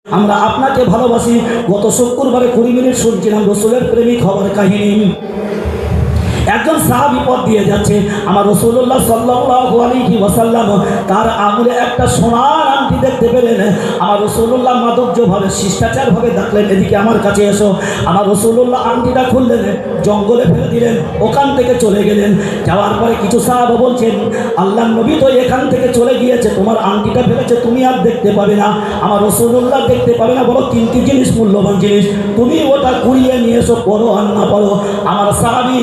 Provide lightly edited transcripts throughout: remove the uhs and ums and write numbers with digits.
আমরা আপনাকে ভালোবাসি। গত শুক্রবারে 20 মিনিট শুনছিলাম রসুলের প্রেমিক হওয়ার কাহিনী। একজন সাহাবী পথ দিয়ে যাচ্ছে, আমার রাসূলুল্লাহ সাল্লাল্লাহু আলাইহি ওয়াসাল্লাম তার আঙুলে একটা সোনার আংটি দেখতে পেলেন। আমার রাসূলুল্লাহ মাধুর্যভাবে শিষ্টাচারভাবে ডাকলেন, এদিকে আমার কাছে এসো। আমার রাসূলুল্লাহ আংটিটা খুললেন, জঙ্গলে ফেলে দিলেন, ওখান থেকে চলে গেলেন। যাওয়ার পরে কিছু সাহাবা বলছেন, আল্লাহর নবী তো এখান থেকে চলে গিয়েছে, তোমার আংটিটা ফেলেছে, তুমি আর দেখতে পাবে না। আমার রাসূলুল্লাহ দেখতে পাবে না, বড় কিনতি জিনিস, মূল্যবান জিনিস, তুমি ওটা কুড়িয়ে নিয়ে এসো, পড়ো আর না পড়ো। আমার সাহাবী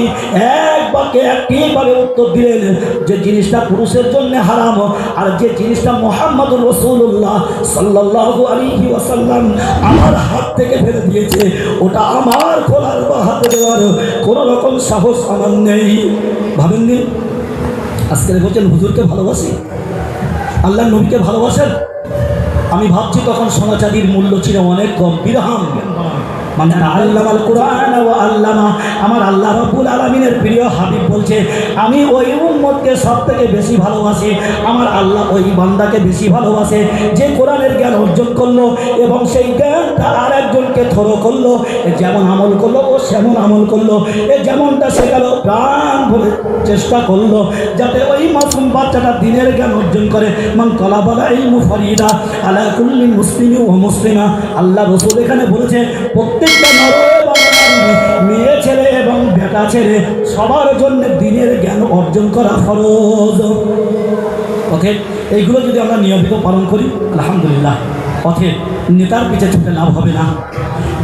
একইভাবে উত্তর দিলেন, যে জিনিসটা পুরুষের জন্য হারাম আর যে জিনিসটা মুহাম্মদুর রাসূলুল্লাহ সাল্লাল্লাহু আলাইহি ওয়াসাল্লাম আমার হাত থেকে ফেলে দিয়েছে, ওটা আমার খোলার বা হাতে দেওয়ার কোনো রকম সাহস আমার নেই। ভাবেননি আজকে বলছেন হুজুরকে ভালোবাসি, আল্লাহ নবীকে ভালোবাসেন। আমি ভাবছি তখন সোনা চাঁদির মূল্য ছিল অনেক কম, দিরহাম। মানে আল্লামাল কুরআন ওয়া আল্লামা, আমার আল্লাহ রাব্বুল আলামিনের প্রিয় হাবিব বলছে, আমি ওই উম্মতকে সবথেকে বেশি ভালোবাসি। আমার আল্লাহ ওই বান্দাকে বেশি ভালোবাসে যে কোরআনের জ্ঞান অর্জন করলো এবং সেই জ্ঞানটা আর একজনকে থরো করলো, যেমন আমল করলো ও সেমন আমল করলো, যেমনটা শেখালো প্রাণ ভরে চেষ্টা করলো যাতে ওই মাসুম বাচ্চাটা দিনের জ্ঞান অর্জন করে। মান তালাবাল ইলমু ফারিদা আলা কুল্লি মুসলিমি ওয়া মুসলিমা। আল্লাহ রাসূল এখানে বলেছে, প্রত্যেকটা নর এবং নারী, মেয়ে ছেলে এবং বেটা ছেলে সবার জন্য দিনের জ্ঞান অর্জন করা ফরজ। ওকে, এইগুলো যদি আমরা নিয়মিত পালন করি আলহামদুলিল্লাহ। পথে নেতার পিছনে ছুটে লাভ হবে না,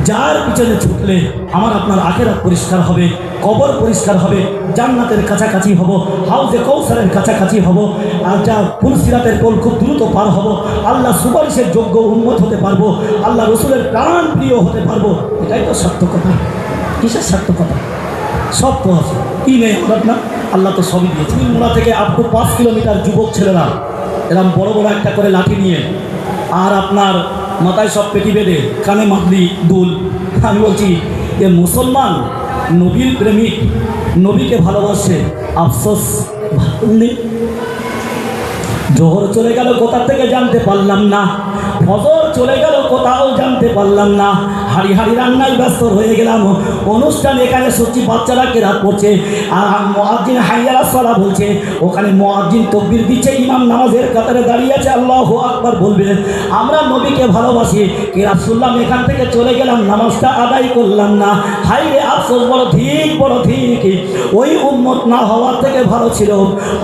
যার পিছনে ছুটলে আমার আপনার আখিরাত পরিষ্কার হবে, কবর পরিষ্কার হবে, জান্নাতের কাছাকাছি হব, হাউজে কৌসারের কাছাকাছি হব, আর যা পুলসিরাতের কোল খুব দ্রুত পার হব, আল্লাহ সুপারিশের যোগ্য উম্মত হতে পারবো, আল্লাহ রসুলের প্রাণ প্রিয় হতে পারবো। এটাই তো সত্য কথা। কিসের সত্য কথা? সব তো আছে, কি নেই আমার না? আল্লাহ তো সবই দিয়েছে। মোড়া থেকে আপ টু 5 কিলোমিটার যুবক ছেলেরা এরকম বড় বড় একটা করে লাঠি নিয়ে, আর আপনার মাথায় সব পেটি বেঁধে, কানে মাদলি দুল। আমি বলছি, এ মুসলমান নবীর প্রেমিক, নবীকে ভালোবাসে, আফসোস নেই। জোহর চলে গেল কোথা থেকে জানতে পারলাম না, ফজর চলে গেল কোথাও জানতে পারলাম না, হাড়ি হাড়ি রান্নায় ব্যস্ত হয়ে গেলাম। অনুষ্ঠান এখানে সত্যি বাচ্চারা কেরাত পড়ছে, আর মুয়াজ্জিন হাইয়া আলাস সালাহ বলছে, ওখানে মুয়াজ্জিন তাকবীর দিচ্ছে, ইমাম নামাজের কাতারে দাঁড়িয়ে আছে, আল্লাহু আকবার বলবে। আমরা নবীকে ভালোবাসি, কেরাত শুনলাম, এখান থেকে চলে গেলাম, নামাজটা আদায় করলাম না। হাই রে আফসোস, বড় ঠিক, বড় ঠিক। ওই উম্মত না হওয়ার থেকে ভালো ছিল।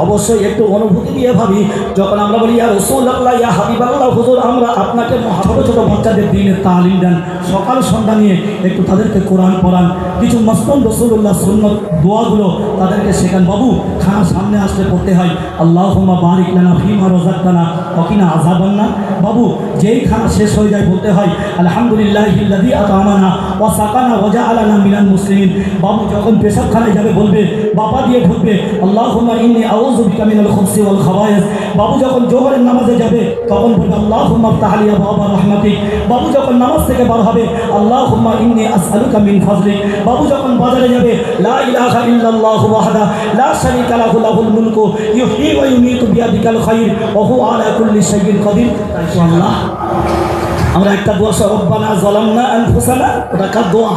অবশ্যই একটু অনুভূতি দিয়ে ভাবি, যখন আমরা বলি ইয়া রাসূলুল্লাহ, ইয়া হাবিবাল্লাহ, হুজুর আমরা আপনাকে ছোটো ছোটো বাচ্চাদের দিনের তালিম দেন, সকাল সন্ধ্যা নিয়ে একটু তাদেরকে কোরআন পড়ান, কিছু মসনদ রাসূলুল্লাহ সুন্নত দোয়াগুলো তাদেরকে শেখান। বাবু খানা সামনে আসলে পড়তে হয় আল্লাহুম্মা বারিক লানা ফিমা রাযাকতানা ওয়া কিনা আযাবান্নার। বাবু যেই খানা শেষ হয়ে যায় বলতে হয় আলহামদুলিল্লাহিল্লাযী আত'আমানা ওয়া সাকানা ওয়া জাআলানা মিনাল মুসলিমিন। বাবু যখন পেশাবখানায় যাবে বলবে, বাবা দিয়ে ঢুকবে আল্লাহুম্মা ইন্নী আউযু বিকা মিনাল খুবসি ওয়াল খাবায়েস। বাবু যখন জোহরের নামাজে যাবে তখন বলবে আল্লাহুম্মা ইফতাহ লি আবওয়াবা রাহমাতিক। বাবু যখন নামাজ থেকে বার হবে আল্লাহুম্মা ইন্নী আসআলুকা মিন ফাজলিক। বাবু যখন বাজারে যাবে লা ইলাহা ইল্লাল্লাহু ওয়াহদা লা শারীকা লাহু লাহুল মুলকু ইউহয়ী ওয়া ইউমীতু বিয়াদিকাল খায়র ওয়া হুয়া আলা কুল্লি শাইইন কাদির। ইনশাআল্লাহ আমরা একটা দোয়া, রব্বানা যালামনা আনফুসানা, ওটা কার দোয়া?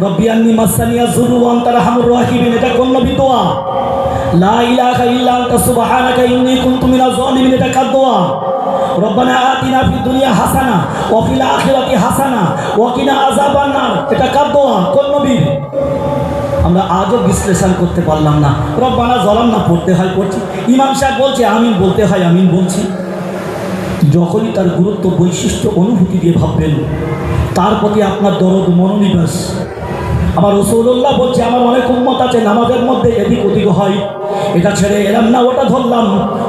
রব্বি আন্নী মাসানিয়া যুররু ওয়া আনতা আরহামুর রাহিমিন, এটা কোন নবী দোয়া? লা ইলাহা ইল্লা আনতা সুবহানাকা ইন্নী কুনতু মিনাজ জালিমিন, এটা কার দোয়া? রব্বানা আতিনা ফিদ দুনিয়া হাসানা ওয়া ফিল আখিরাতি হাসানা ওয়া কিনা আযাবান নার, এটা কার দোয়া? কোন নবীর? আমরা আজও বিশ্লেষণ করতে পারলাম না। রব্বানা যালামনা পড়তে হয়, পড়ছি, ইমাম সাহেব বলছে আমিন বলতে হয়, আমিন বলছি। যখনই তার গুরুত্ব বৈশিষ্ট্য অনুভূতি দিয়ে ভাববেন, তার প্রতি আপনার দরদ মনোনিবেশ। আমার রাসূলুল্লাহ বলছে, আমার অনেক উম্মত আছে নামাজের মধ্যে এদিক ওদিক হয়, এটা ছেড়ে এলাম না, ওটা ধরলাম,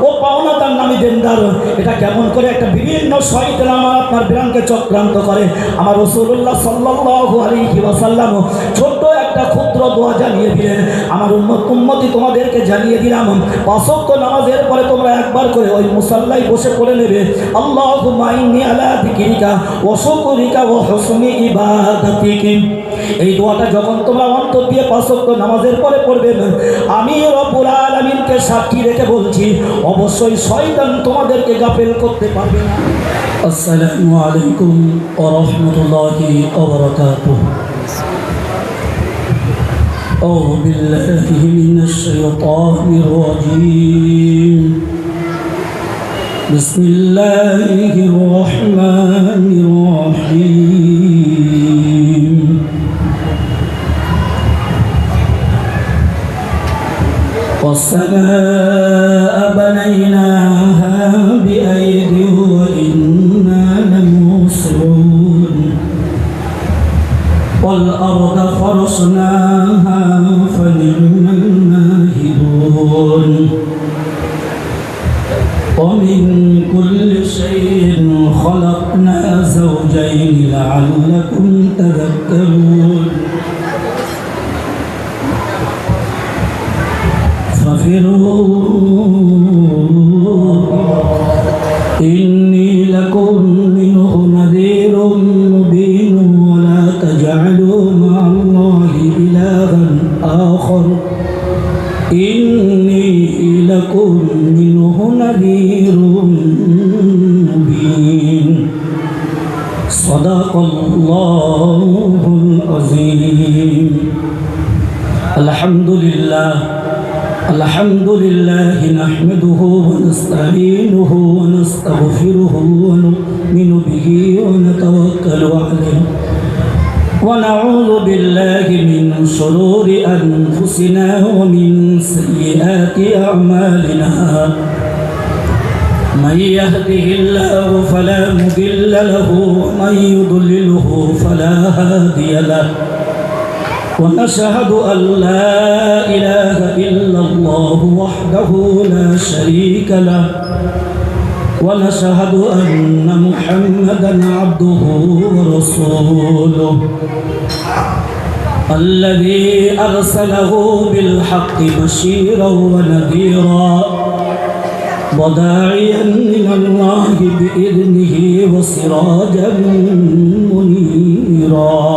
ও পাওনা তার নামি দেনদার, এটা কেমন করে একটা বিভিন্ন শয়তান আমার আপনার ব্রানকে চক্রান্ত করে। আমার রাসূলুল্লাহ সাল্লাল্লাহু আলাইহি ওয়াসাল্লাম ছোট্ট একটা ক্ষুদ্র দোয়া জানিয়ে দিলেন, আমার উম্মতি তোমাদেরকে জানিয়ে দিলাম, 5 ওয়াক্ত নামাজের পরে তোমরা একবার করে ওই মুসাল্লায় বসে পড়ে নেবে, আল্লাহুম্মা ইন্নী আলা যিকরিকা ওয়া শুকরিকা ওয়া হুসনি ইবাদাতিক। এই দোয়াটা যখন তোমরা অন্তর দিয়ে 5 ওয়াক্ত নামাজের পরে পড়বে, আমি রব্বুল আলামিনকে সাক্ষী রেখে বলছি, অবশ্যই শয়তান তোমাদেরকে গাফেল করতে পারবে না। আসসালামু আলাইকুম ওয়া রাহমাতুল্লাহি ওয়া বারাকাতুহু। أعوذ بالله من الشيطان الرجيم. بسم الله الرحمن الرحيم. والسماء بنيناها بأيد وإنا لموسعون والأرض فرشناها فنعم الماهدون ومن كل شيء خلقنا زوجين لعلكم تذكرون ففروا إني لكم منه نذير مبين ولا تجعلوا مع الله إلها آخر إني لكم منه نذير مبين صدق الله العظيم. الحمد لله نحمده ونستعينه ونستغفره ونؤمن به ونتوكل عليه ونعوذ بالله من شرور أنفسنا ومن سيئات أعمالنا. من يهده الله فلا مضل له ومن يضلله فلا هادي له ونشهد أن لا إله إلا الله وحده لا شريك له ونشهد أن محمدا عبده ورسوله الذي أرسله بالحق بشيرا ونذيرا وداعيا إلى الله بإذنه وسراجا منيرا.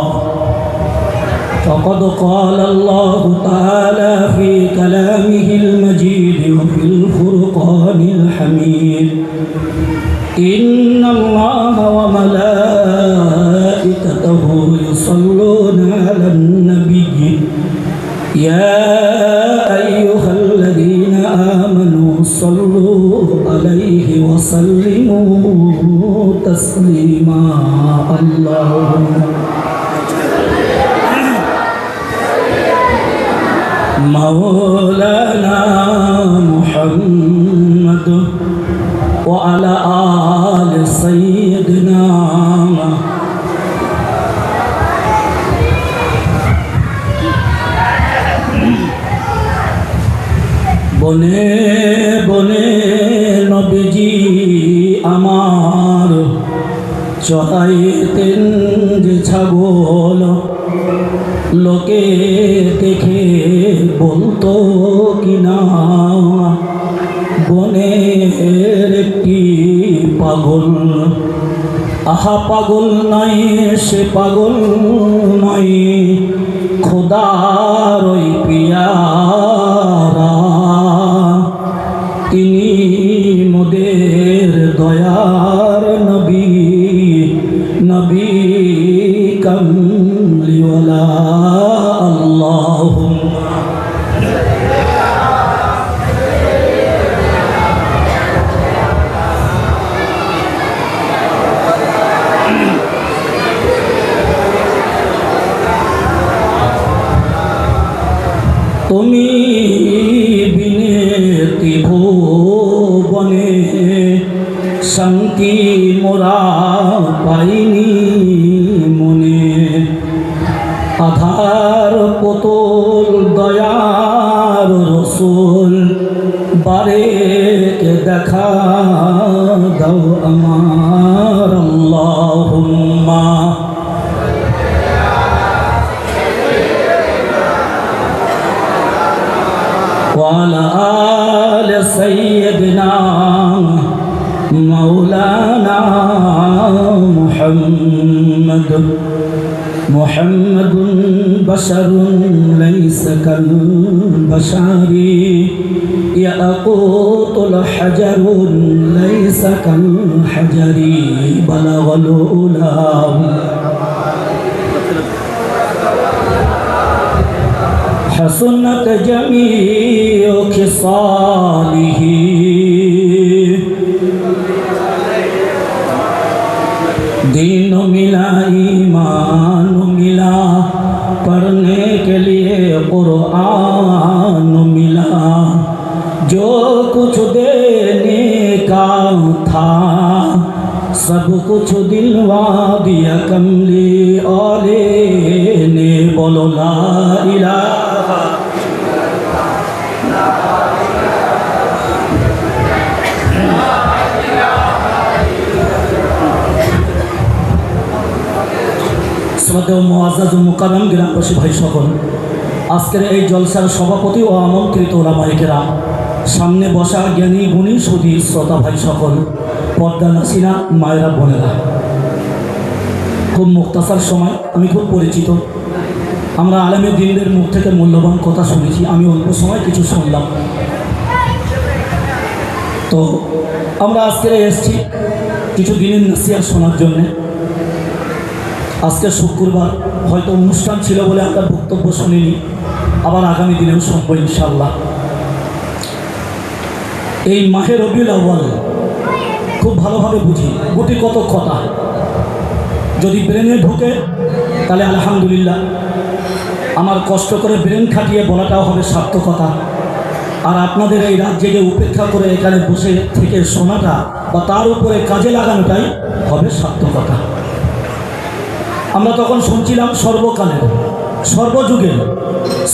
فقد قال الله تعالى في كلامه المجيد وفي الفرقان الحميد إن الله وملائكته يصلون على النبي يا أيها الذين آمنوا صلوا عليه وسلموا تسليما. اللهم مولانا محمد وعلى آل سيدنا বনে বনে নবীজি আমার চড়াইতেন যে ছাগল, লোকে দেখে বলতো কিনা বনের একটি পাগল। আহা পাগল নয় সে পাগল নয়, খোদার ওই পিয়ারা, তিনি মোদের দয়ার নবী, নবী কামলিওয়ালা। আল্লাহুম্মা তুমি বিনে ত্রিভুবনে শান্তি মোরা পাইনি মনে, আধার পুতুল দয়ার রসুল বারে দেখা দাও আমার। আল্লাহুম্মা وعلى آل سيدنا مولانا محمد محمد بشر ليس كالبشر يأقوت الحجر ليس كالحجر بلغ العلا حسنت جميع خصاله दीन मिला ईमान मिला पढ़ने के लिए कुरान मिला जो कुछ देने का था सब कुछ दिलवा दिया कमली औले ने बोलो ला इलाहा মুআজ্জাজ ও মুকাররম গ্রামবাসী ভাই সকল, আজকের এই জলসার সভাপতি ও আমন্ত্রিত ওলামায়ে কেরাম, সামনে বসা জ্ঞানী গুণী সুধী শ্রোতা ভাই সকল, পর্দা নাসিনা মায়েরা বোনেরা, খুব মুক্তাসার সময়, আমি খুব পরিচিত। আমরা আলেমে দ্বীনদের মুখ থেকে মূল্যবান কথা শুনেছি, আমি অল্প সময় কিছু শুনলাম। তো আমরা আজকে এসেছি কিছু দিনের নাসিহত শোনার জন্যে। আজকে শুক্রবার, হয়তো অনুষ্ঠান ছিল বলে আমরা বক্তব্য শুনিনি, আবার আগামী দিনেও শুনবো ইনশাআল্লাহ। এই মাহে রবিউল আউয়াল খুব ভালোভাবে বুঝি, গুটি কত কথা যদি ব্রেনে ঢুকে তাহলে আলহামদুলিল্লাহ, আমার কষ্ট করে ব্রেন খাটিয়ে বলাটাও হবে সার্থকতা। আর আপনাদের এই রাত জেগে উপেক্ষা করে এখানে বসে থেকে শোনাটা বা তার উপরে কাজে লাগানোটাই হবে সার্থকতা। আমরা তখন শুনছিলাম সর্বকালের, সর্বযুগের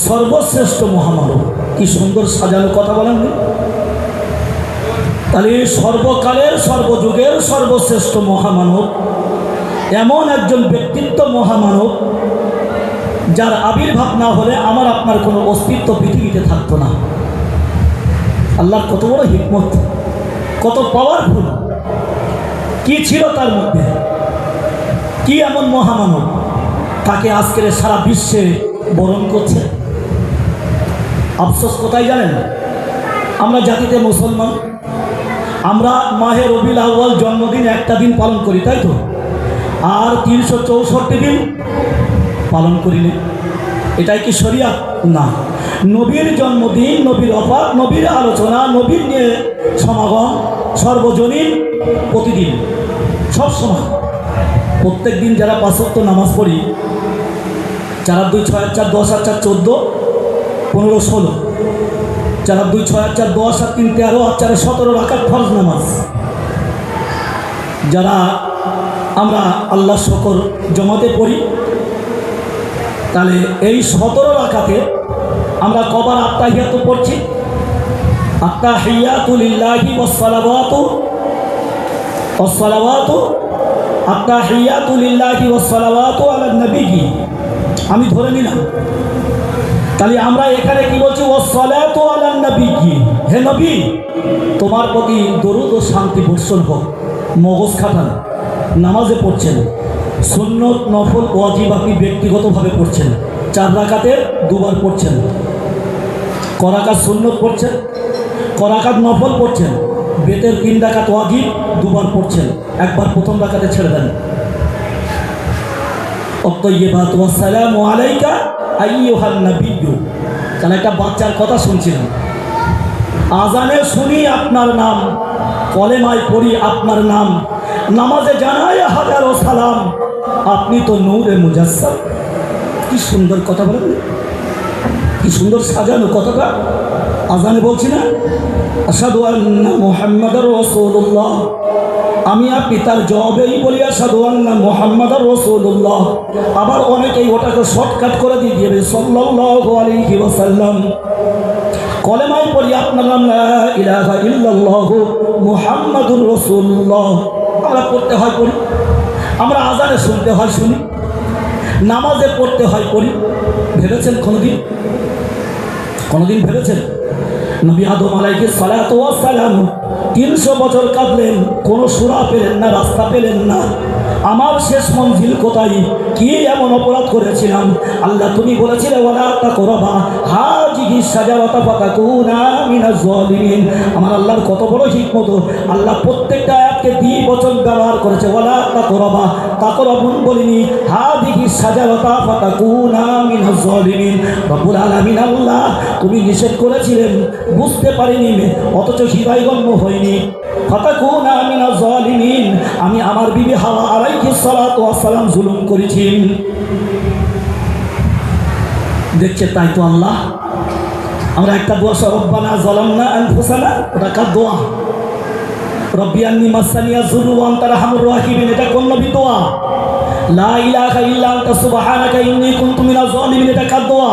সর্বশ্রেষ্ঠ মহামানব। কি সুন্দর সাজানো কথা বলেন। তাহলে সর্বকালের সর্বযুগের সর্বশ্রেষ্ঠ মহামানব এমন একজন ব্যক্তিত্ব মহামানব, যার আবির্ভাব না হলে আমার আপনার কোনো অস্তিত্ব পৃথিবীতে থাকতো না। আল্লাহর কত বড় হিকমত, কত পাওয়ারফুল, কি ছিল তার মধ্যে, কি এমন মহামানব, তাকে আজকের সারা বিশ্বে বরণ করছে। আফসোস কোথায় জানেন? আমরা জাতিতে মুসলমান, আমরা মাহে রবিউল আউয়াল জন্মদিন একটা দিন পালন করি, তাই তো? আর 364 দিন পালন করি না। এটাই কি শরিয়াত? না। নবীর জন্মদিন, নবীর ওফাত, নবীর আলোচনা, নবীর নিয়ে সমাগম সর্বজনীন, প্রতিদিন, সব সময়, প্রত্যেক দিন যারা 5 ওয়াক্ত নামাজ পড়ি, 4 2 6 4 10 8 4 14 15 16, 4 2 6 4 10 8 3 13 আর 4 17 রাকাত ফরজ নামাজ, যারা আমরা আল্লাহ শকর জমাতে পড়ি, তাহলে এই 17 রাকাতে আমরা কবার আত্তাহিয়াতু পড়ছি? আত্তাহিয়াতু লিল্লাহি ওয়াসসালাওয়াতু ওয়াসসালাওয়াতু আত্তাহিয়াতু লিল্লাহি ওয়াসসালাওয়াতু আলান নবী। আমি ধরে নিলাম, তাহলে আমরা এখানে কি বলছি? ওয়াসসালাতু আলান নবী। হে নবী, তোমার প্রতি দরুদ ও শান্তি বর্ষণ হোক। মগজ খাটান, নামাজে পড়ছেন, সুন্নত নফল ওয়াজিব আপনি ব্যক্তিগতভাবে পড়ছেন, 4 রাকাতে 2 বার পড়ছেন, করাকাত সুন্নত পড়ছেন, করাকাত নফল পড়ছেন, বেতের 3 রাকাত ওয়াজিব 2 বার পড়ছেন, একবার প্রথম রাকাতে ছেড়ে দেন। অত্তয়্যিবাতু ওয়াসসালামু আলাইকা আইয়ুহান নাবিয়্যু। তাহলে একটা বাচ্চার কথা শুনছিলাম, আজানে শুনি আপনার নাম, কলেমায় পড়ি আপনার নাম, নামাজে জানাই হাজারো সালাম, আপনি তো নূরে মুজাসসাম। কি সুন্দর কথা বলেন, কি সুন্দর সাজানো কথাটা। আজানে বলছি না, আশহাদু আন্না মুহাম্মাদার রাসূলুল্লাহ, আমি আপনি তার জবাবেই বলি আশহাদু আন্না মুহাম্মাদার রাসূলুল্লাহ। আবার অনেকেই ওটাকে শর্টকাট করে দিয়ে দিবে সাল্লাল্লাহু আলাইহি ওয়াসাল্লাম। কলেমায় পড়ি আপনার নাম লা ইলাহা ইল্লাল্লাহু মুহাম্মাদুর রাসূলুল্লাহ। আমরা পড়তে হয় পড়ি, আমরা আজানে শুনতে হয় শুনি, নামাজে পড়তে হয় পড়ি। ভেবেছেন কোনোদিন? কোনোদিন ভেবেছেন? নবী আদম আলাইহিস সালাতু ওয়াস সালাম 300 বছর কাঁদলেন, কোনো সূরা পেলেন না, রাস্তা পেলেন না। আমার শেষ মঞ্জিল কোথায়, কি এমন অপরাধ করেছিলাম? আল্লাহ তুমি বলেছিলে ওয়ালা তাকরাবা হাযিহি শাজারাতা ফাতাকুনা মিনাজ জালিমিন। আমার আল্লাহর কত বড় হিকমত, আল্লাহ প্রত্যেকটা আয়াতকে দ্বিবচন ব্যবহার করেছে। ওয়ালা তাকরাবা, তাকরাবুন বলিনি, হাযিহি শাজারাতা ফাতাকুনা মিনাজ জালিমিন। রব্বুল আলামিন আল্লাহ তুমি নিষেধ করেছিলেন, বুঝতে পারিনি, অথচ হৃদয়গম্য হয়নি। ফাতাকুনা মিনাজ জালিমিন, আমি আমার বিবি হাওয়া আলাইহিস সালাতু ওয়াস সালাম জুলুম করেছি। দেখছে তাই তো আল্লাহ, আমরা একটা দোয়া রব্বানা যালামনা আনফুসানা, ওটা কার দোয়া? রব্বি আন্নী মাসানিয়া যুরু ওয়া আনতা আরহামুর রাহিমিন, এটা কোন নবীর দোয়া? লা ইলাহা ইল্লা আনতা সুবহানাকা ইন্নী কুনতু মিনাজ জালিমিন, এটা কার দোয়া?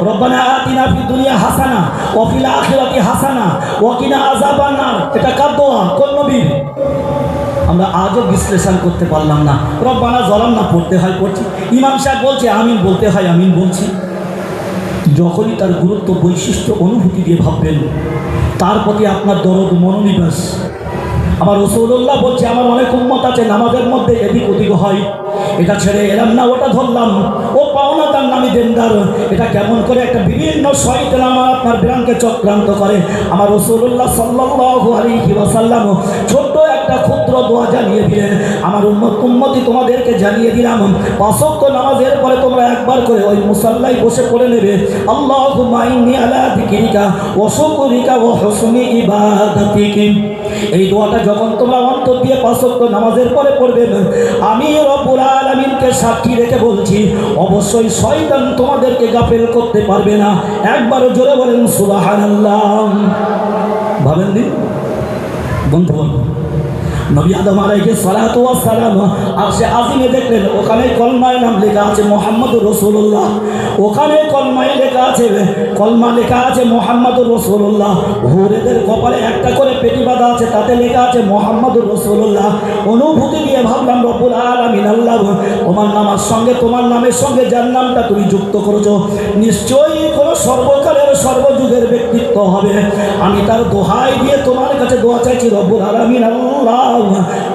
রব্বানা আতিনা ফিদ দুনিয়া হাসানা ওয়া ফিল আখিরাতি হাসানা ওয়া কিনা আযাবান নার, এটা কার দোয়া? কোন নবীর? আমরা আজও বিশ্লেষণ করতে পারলাম না। রব্বানা যালামনা পড়তে হয়, পড়ছি, ইমাম সাহেব বলছে আমিন বলতে হয়, আমিন বলছি। যখনই তার গুরুত্ব বৈশিষ্ট্য অনুভূতি দিয়ে ভাববেন, তার প্রতি আপনার দরদ মনোনিবেশ। আমার রাসূলুল্লাহ বলছে আমার অনেক উম্মত আছে নামাজের মধ্যে এদিক ওদিক হয়, এটা ছেড়ে এলাম না, ওটা ধরলাম, ও পাওনা তার নামে দেনদার, এটা কেমন করে একটা বিভিন্ন শয়তান আমার আপনার ব্রানকে চক্রান্ত করে। আমার রাসূলুল্লাহ সাল্লাল্লাহু আলাইহি ওয়াসাল্লাম ছোট্ট একটা ক্ষুদ্র দোয়া জানিয়ে দিলেন। আমার উম্মতি তোমাদেরকে জানিয়ে দিলাম, পাঁচ ওয়াক্ত নামাজের পরে তোমরা একবার করে ওই মুসাল্লায় বসে পড়ে নেবে, আল্লাহুম্মা ইন্নী আলা যিকরিকা ওয়া শুকরিকা ওয়া হুসনি ইবাদাতিকা। এই দোয়াটা যখন তোমরা অন্তর দিয়ে পাঁচ ওয়াক্ত নামাজের পরে পড়বে, আমি রব্বুল আলামিনকে সাক্ষী রেখে বলছি, অবশ্যই শয়তান তোমাদেরকে গাফেল করতে পারবে না। একবার জোরে বলেন সুবহানাল্লাহ। ভাবেন দিন বন্ধু, নবী আদম আলাইহিস সালাতু ওয়াস সালাম আরশে আজিমে দেখলেন, ওখানে কলমায় নাম লেখা আছে মুহাম্মদুর রাসূলুল্লাহ, ওখানে কলমায় লেখা আছে, কলমা লেখা আছে মুহাম্মদুর রাসূলুল্লাহ। হুরেদের কপালে একটা করে পেটি বাঁধা আছে, তাতে লেখা আছে মুহাম্মদুর রাসূলুল্লাহ। অনুভূতি দিয়ে ভাবলাম রব্বুল আলামিন আল্লাহ, তোমার নামের সঙ্গে, তোমার নামের সঙ্গে যার নামটা তুমি যুক্ত করেছো, নিশ্চয়ই কোনো সর্বকালের সর্বযুগের ব্যক্তিত্ব হবে। আমি তার দোহাই দিয়ে তোমার কাছে দোয়া চাইছি রব্বুল আলামিন আল্লাহ।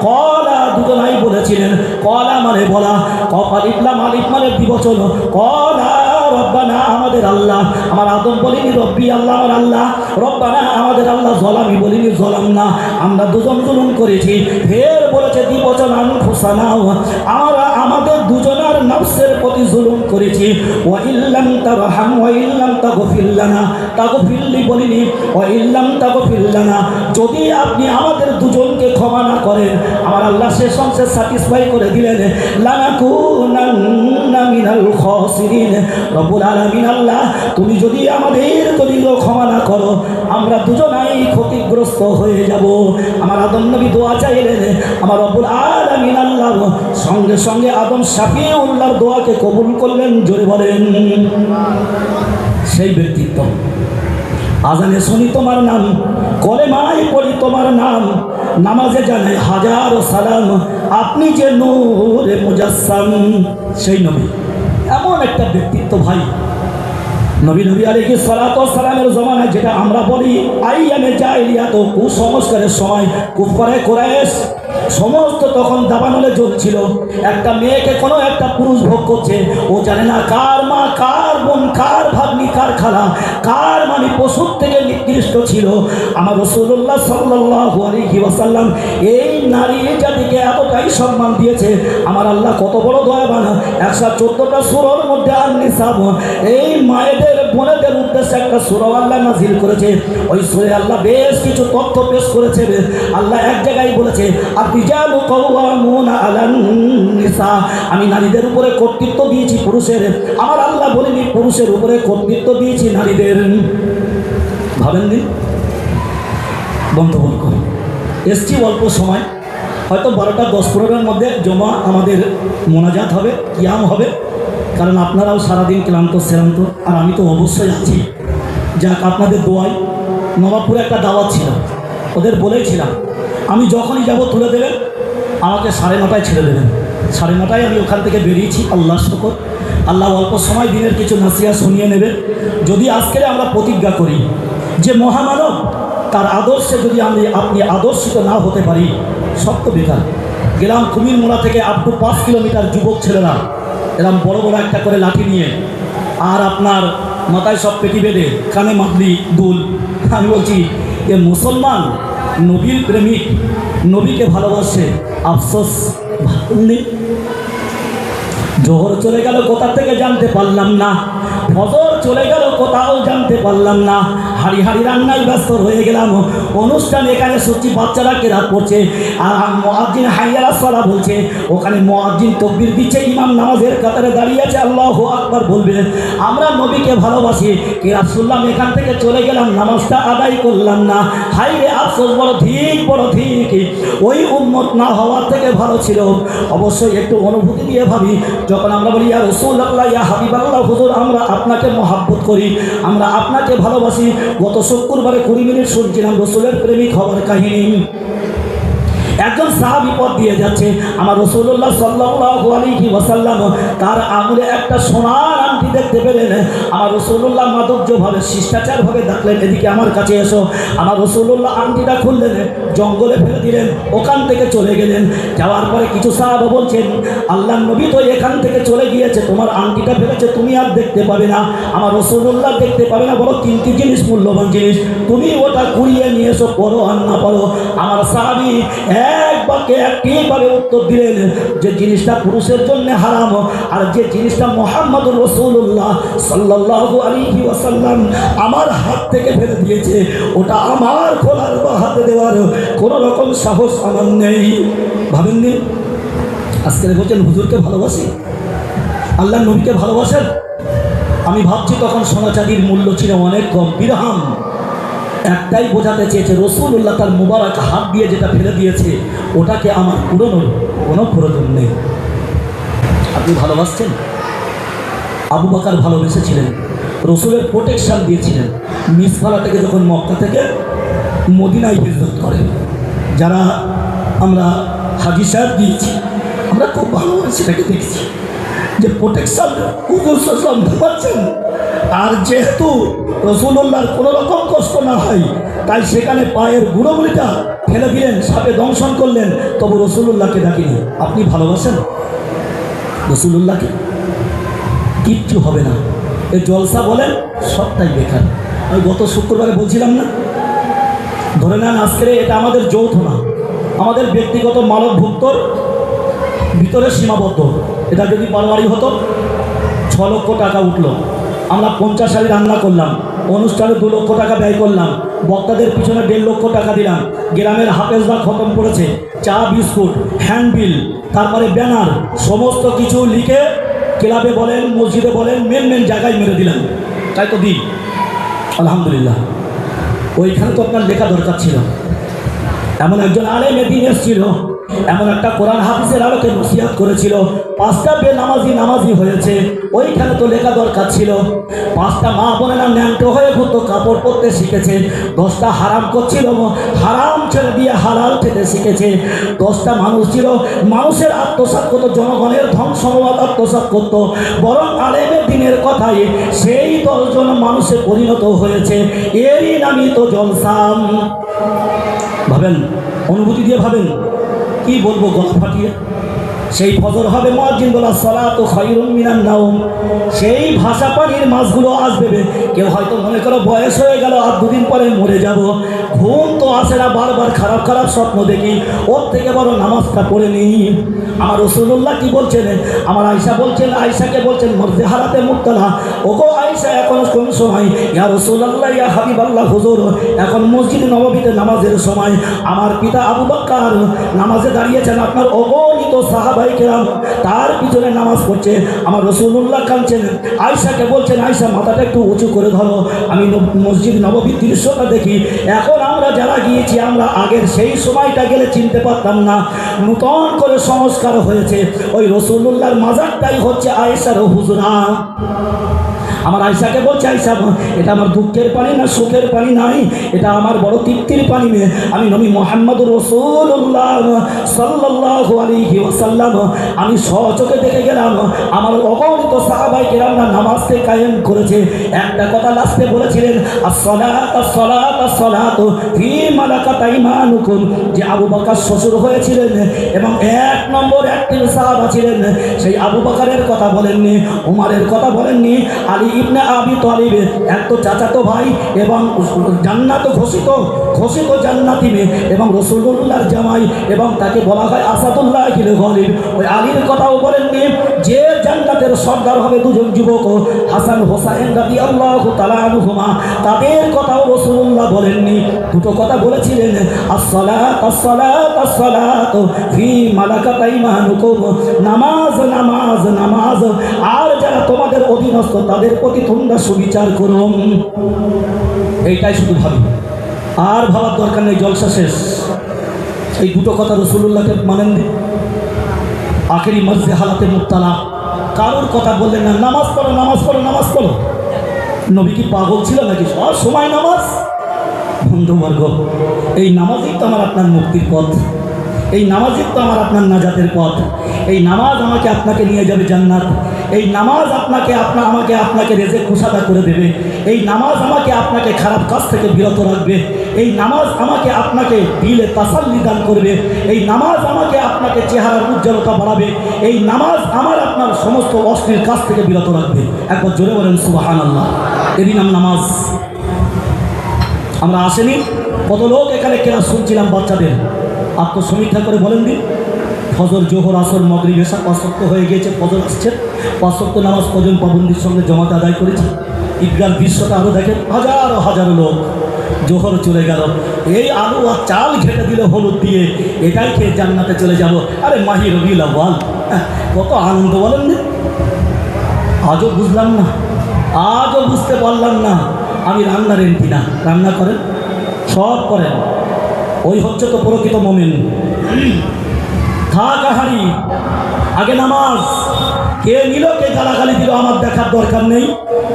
কলা দুজনাই বলেছিলেন, কলা মানে বলা, কপালিফলাম আলিফ মানে দ্বিবচন। কলা রব্বানা আমাদের আল্লাহ, আমার আদম বলিনি রব্বি আল্লাহ আমার আল্লাহ, রব্বানা আমাদের আল্লাহ, জলামি বলিনি জলাম না, আমরা দুজন জুলুম করেছি। ফের বলেছে দ্বিবচন আনফুসানা, আমরা আমাদের দুজনের নফসের প্রতি জুলুম করেছি। ওয়া ইল্লাম তারহাম ওয়া ইল্লাম তাগফির লানা, তাগফিরলি বলিনি, ওয়া ইল্লাম তাগফির লানা, যদি আপনি আমাদের দুজনকে ক্ষমা না করেন, আমার আল্লাহ শেষ অংশে স্যাটিসফাই করে দিলেন, লানাকুনান্না মিনাল খাসিরিন। রব্বুল আলামিন আল্লাহ, তুমি যদি আমাদের ক্ষমা না করো, আমরা দুজনাই ক্ষতিগ্রস্ত হয়ে যাব। আমার আদম নবী দোয়া চাইলেন, আমার রব্বুল আলামিন আল্লাহ সঙ্গে সঙ্গে আদম শাফিউল্লাহর দোয়াকে কবুল করলেন। জোরে বলেন সেই ব্যক্তিত্ব। আজানে শুনি তোমার নাম, কলেমায় পড়ি তোমার নাম, নামাজে জানাই হাজারো সালাম, আপনি যে নূরে মুজাসসাম। সেই নবী এমন একটা ব্যক্তিত্ব ভাই, নবী আলাইহিস সালাতু ওয়াস সালামের জমানায় যেটা আমরা বলি আইয়ামে জাহিলিয়াত, কুসংস্কারের সময় কুফারে কুরাইশ সমস্ত তখন দাবানলে জ্বলছিল। একটা মেয়েকে কোনো একটা পুরুষ ভোগ করছে, ও জানে না কার মা, কার বোন, কার ভাগ্নি, কার খালা, কার মানে পশুর থেকে নিকৃষ্ট ছিল। আমার রাসূলুল্লাহ সাল্লাল্লাহু আলাইহি ওয়াসাল্লাম এই নারী জাতিকে এতটাই সম্মান দিয়েছে। আমার আল্লাহ কত বড় দয়াবান, 114টা সূরার মধ্যে আন-নিসা, এই মায়েদের বোনেদের উদ্দেশ্যে একটা সূরা আল্লাহ নাযিল করেছে। ওই সূরায় আল্লাহ বেশ কিছু তথ্য পেশ করেছে। আল্লাহ এক জায়গায় বলেছে, আর-রিজালু কাওয়ামুনা আলান নিসা, আমি নারীদের উপরে কর্তৃত্ব দিয়েছি পুরুষের। আমার আল্লাহ বলেনি পুরুষের উপরে কর্তৃত্ব দিয়েছি নারীদের। ভাবেন দিন বন্ধুবর্গ, এসছি অল্প সময়, হয়তো 12টা 10-15টার মধ্যে জমা আমাদের মোনাজাত হবে, কিয়াম হবে, কারণ আপনারাও সারাদিন ক্লান্ত শ্রান্ত, আর আমি তো অবশ্যই আছি। যাক, আপনাদের দোয়ায় নবাবপুরে একটা দাওয়াত ছিল, ওদের বলেছিলাম আমি যখনই যাব তুলে দেবেন, আমাকে 9:30টায় ছেড়ে দেবেন। 9:30টায় আমি ওখান থেকে বেরিয়েছি। আল্লাহ শুকর, আল্লাহ অল্প সময় দিনের কিছু নাসিহা শুনিয়ে নেবে। যদি আজকের আমরা প্রতিজ্ঞা করি যে মহামানব, তার আদর্শে যদি আপনি আদর্শিত না হতে পারি, সব তো বেকার। গেলাম কুমির মোড়া থেকে আপ টু 5 কিলোমিটার, যুবক ছেলেরা এরকম বড় বড় একটা করে লাঠি নিয়ে, আর আপনার মাথায় সব পেটি বেঁধে, কানে মাদলি দুল। আমি বলছি এ মুসলমান, নবীর প্রেমিক, নবীকে ভালোবাসে, আফসোস নেই। জোহর চলে গেল কোথা থেকে জানতে পারলাম না, ফজর চলে গেল কোথাও জানতে পারলাম না, হাড়ি হাড়ি রান্নায় ব্যস্ত হয়ে গেলাম। অনুষ্ঠান এখানে সত্যি বাচ্চারা কেরাত পড়ছে, আর মুয়াজ্জিন হাইয়া আলাস সালাহ বলছে, ওখানে মুয়াজ্জিন তাকবীর দিচ্ছে, ইমাম নামাজের কাতারে দাঁড়িয়ে আছে, আল্লাহু আকবার বলবে। আমরা নবীকে ভালোবাসি, কেরাত শুনলাম, এখান থেকে চলে গেলাম, নামাজটা আদায় করলাম না। হাই রে আফসোস, বড় ঠিক, বড় ঠিক। ওই উম্মত না হওয়ার থেকে ভালো ছিল। অবশ্যই একটু অনুভূতি দিয়ে ভাবি, যখন আমরা বলি ইয়া রাসূলুল্লাহ, ইয়া হাবিবাল্লাহ, হুজুর আমরা আপনাকে মহাব্বত করি, আমরা আপনাকে ভালোবাসি। গত শুক্রবারে 20 মিনিট শুনছিলাম রসুলের প্রেমিক হওয়ার কাহিনী। একজন সাহাবী পথ দিয়ে যাচ্ছে, আমার রাসূলুল্লাহ সাল্লাল্লাহু আলাইহি ওয়াসাল্লাম তার আঙুলে একটা সোনার আংটি দেখতে পেলেন। আমার রাসূলুল্লাহ মাধুর্যভাবে, শিষ্টাচারভাবে ডাকলেন, এদিকে আমার কাছে এসো। আমার রাসূলুল্লাহ আংটিটা খুললেন, জঙ্গলে ফেলে দিলেন, ওখান থেকে চলে গেলেন। যাওয়ার পরে কিছু সাহাবা বলছেন, আল্লাহর নবী তো এখান থেকে চলে গিয়েছে, তোমার আংটিটা ফেলেছে, তুমি আর দেখতে পাবে না। আমার রাসূলুল্লাহ দেখতে পাবে না, বড় কিমতি জিনিস, মূল্যবান জিনিস, তুমি ওটা কুড়িয়ে নিয়ে এসো, পড়ো আর না পড়ো। আমার সাহাবী এক বাক্যে একইভাবে উত্তর দিলেন, যে জিনিসটা পুরুষের জন্য হারাম, আর যে জিনিসটা মুহাম্মদুর রাসূলুল্লাহ সাল্লাল্লাহু আলাইহি ওয়াসাল্লাম আমার হাত থেকে ফেলে দিয়েছে, ওটা আমার খোলার বা হাতে দেওয়ার কোনো রকম সাহস আমার নেই। ভাবেননি আজকে বলছেন হুজুরকে ভালোবাসি, আল্লাহ নবীকে ভালোবাসেন। আমি ভাবছি তখন সোনা চাঁদির মূল্য ছিল অনেক কম, দিরহাম। একটাই বোঝাতে চেয়েছে, রাসূলুল্লাহ তার মুবারক হাত দিয়ে যেটা ফেলে দিয়েছে, ওটাকে আমার পুরনোর কোনো প্রয়োজন নেই। আপনি ভালোবাসছেন? আবু বকর ভালোবেসেছিলেন, রসুলের প্রোটেকশন দিয়েছিলেন। মিসফালা থেকে যখন মক্কা থেকে মদিনায় হিজরত করেন, যারা আমরা হাজী সাহেব দিয়েছি, আমরা খুব ভালোভাবে সেটাকে দেখছি যে প্রোটেকশন পাচ্ছেন। আর যেহেতু রাসূলুল্লাহর কোনো রকম কষ্ট না হয়, তাই সেখানে পায়ের গুঁড়োগুলিটা ফেলে দিলেন, সাপে দংশন করলেন, তবু রাসূলুল্লাহকে ডাকিনি। আপনি ভালোবাসেন রাসূলুল্লাহকে? কিচ্ছু হবে না, এই জলসা বলেন সবটাই বেকার। আমি গত শুক্রবারে বলছিলাম না, ধরে নেন আজকের এটা আমাদের যৌথ না, আমাদের ব্যক্তিগত মানবভুক্তর ভিতরে সীমাবদ্ধ। এটা যদি পারমারি হতো, 6 লক্ষ টাকা উঠলো, আমরা 50 সালে রান্না করলাম, অনুষ্ঠানে 2 লক্ষ টাকা ব্যয় করলাম, বক্তাদের পিছনে 1.5 লক্ষ টাকা দিলাম, গ্রামের হাফেজরা খতম করেছে, চা বিস্কুট, হ্যান্ডবিল, তারপরে ব্যানার, সমস্ত কিছু লিখে ক্লাবে বলেন, মসজিদে বলেন, মেন জায়গায় মেরে দিলাম। তাই তো দিই, আলহামদুলিল্লাহ। ওইখানে তো আপনার লেখা দরকার ছিল। এমন একজন আলেম দিন এসেছিল, এমন একটা কোরআন হাফিজের আলোকে নসিহত করেছিল, 5টা নামাজি হয়েছে, ওইখানে তো লেখা দরকার ছিল। 5টা মা বোনেরা ন্যাংটো হয়ে ঘুরতো, কাপড় পরতে শিখেছে। 10টা হারাম করছিল, হারাম ছেড়ে দিয়ে হালাল খেতে শিখেছে। 10টা মানুষ ছিল, মানুষের আত্মসাৎ করতো, জনগণের ধন সম্পদ আত্মসাৎ করতো। বরং আলেমের দিনের কথাই সেই 10 জন মানুষে পরিণত হয়েছে, এরই নামই তো জলসাম। ভাবেন, অনুভূতি দিয়ে ভাবেন, কি বলবো গলা ফাটিয়ে। সেই ফজর হবে, মুয়াজ্জিন বলা সালাতু খায়রুম মিনান নাওম, সেই ভাষা পানির মাছগুলো আসবে। কেউ হয়তো মনে করো বয়স হয়ে গেল, আর 2 দিন পরে মরে যাব, ঘুম তো আসে না, বারবার খারাপ খারাপ স্বপ্ন দেখি, ওর থেকে বড় নামাজটা পড়ে নিই। আমার রাসূলুল্লাহ কি বলছেন, আমার আয়েশা বলছেন, আয়েশাকে বলছেন মর্দে হারাতে মুক্তালা, ওগো আয়েশা এখন কোন সময়? ইয়া রাসূলুল্লাহ, ইয়া হাবিবাল্লাহ, হুজুর এখন মসজিদ নববীতে নামাজের সময়। আমার পিতা আবু বকর নামাজে দাঁড়িয়েছেন, আপনার অগণিত সাহাবায়ে কেরাম তার পিছনে নামাজ পড়ছে। আমার রাসূলুল্লাহ কাঁদছেন, আয়েশাকে বলছেন, আয়েশা মাথাটা একটু উঁচু করে ধরো, আমি মসজিদ নববীর দৃশ্যটা দেখি। এখন আমরা যারা গিয়েছি, আমরা আগের সেই সময়টা গেলে চিনতে পারতাম না, নূতন করে সংস্কার হয়েছে। ওই রাসূলুল্লাহর মাজারটাই হচ্ছে আয়েশার হুজরা। আমার আয়সাকে বলছে, আয়সা এটা আমার দুঃখের পানি না সুখের পানি নাই, এটা আমার বড় তৃপ্তির পানি। আমি নবী মুহাম্মদুর রাসূলুল্লাহ সাল্লাল্লাহু আলাইহি ওয়াসাল্লাম আমি সচোখে দেখে গেলাম আমার অগণিত সাহাবায়ে কেরামরা নামাজকে কায়েম করেছে। একটা কথা লাস্টে বলেছিলেন, আসসালাত আসসালাত আসসালাত ফি মালাকাত আইমানুকুম, যে আবু বকর শ্বশুর হয়েছিলেন এবং এক নম্বর একটি সাহাবা ছিলেন, সেই আবু বকরের কথা বলেননি, উমারের কথা বলেননি, আলী ইবনে আবি তালিব এত চাচাতো ভাই এবং জান্নাত ঘোষিত জান্নাতি এবং রাসূলুল্লাহর জামাই, এবং তাকে বলা হয় আসাদুল্লাহ ইল গালিব, ওই আলীর কথাও বলেননি যে জান্নাতের সর্দার হবে দুজন যুবক হাসান হোসাইন রাদিয়াল্লাহু তাআলা আনহুমা, তাদের কথাও রাসূলুল্লাহ বলেননি। দুটো কথা বলেছিলেন, আসসালাত আসসালাত আসসালাত ফি মালাকাত আইমানুকুম, নামাজ নামাজ নামাজ, আর যারা তোমাদের অধীনস্থ তাদের প্রতি তোমরা সুবিচার করো। এইটাই শুধু ভাবি, আর ভাবার দরকার নেই, জলসা শেষ। এই দুটো কথা রাসূলুল্লাহকে মানেন দি, আখেরি মজে হালাতে মুবতালা, কারোর কথা বললেন না, নামাজ পড়ো নামাজ পড়ো নামাজ পড়ো। নবী কি পাগল ছিল নাকি সব সময় নামাজ? বন্ধুবর্গ, এই নামাজই তো আমার আপনার মুক্তির পথ, এই নামাজই তো আমার আপনার নাজাতের পথ। এই নামাজ আমাকে আপনাকে নিয়ে যাবে জান্নাত, এই নামাজ আপনাকে রেজেক কুশাদা করে দেবে, এই নামাজ আমাকে আপনাকে খারাপ কাজ থেকে বিরত রাখবে, এই নামাজ আমাকে আপনাকে দিলে তাসাল্লি দান করবে, এই নামাজ আমাকে আপনাকে চেহারার উজ্জ্বলতা বাড়াবে, এই নামাজ আমার আপনার সমস্ত অশ্লীল কাজ থেকে বিরত রাখবে। একবার জোরে বলেন সুবহানাল্লাহ। এরই নাম নামাজ। আমরা আসেনি, কত লোক এখানে কেনা শুনছিলাম বাচ্চাদের, আত্মসমীক্ষা করে বলেন দিন, ফজর জোহর আসর মাগরিব এশা ৫ ওয়াক্ত হয়ে গিয়েছে, ফজর আসছে, ৫ ওয়াক্ত নামাজ কজন পাবন্দির সঙ্গে জমাতে আদায় করেছে। ঈদগাহ দৃশ্যটা আরও দেখেন, হাজারো হাজারো লোক, জোহর চলে গেল, এই আলু আর চাল ঘেটে দিল হলুদ দিয়ে, এটাই খেয়ে জান্নাতে চলে যাব। আরে মাহি রবিউল আউয়াল, কত আনন্দ বলেন না। আজও বুঝলাম না, আজও বুঝতে পারলাম না। আমি রান্নার এমপি না, রান্না করেন, সব করেন, ওই হচ্ছে তো প্রকৃত মোমেন। খা কাহারি, আগে নামাজ। কে নিল কে গালাগালি দিল আমার দেখার দরকার নেই।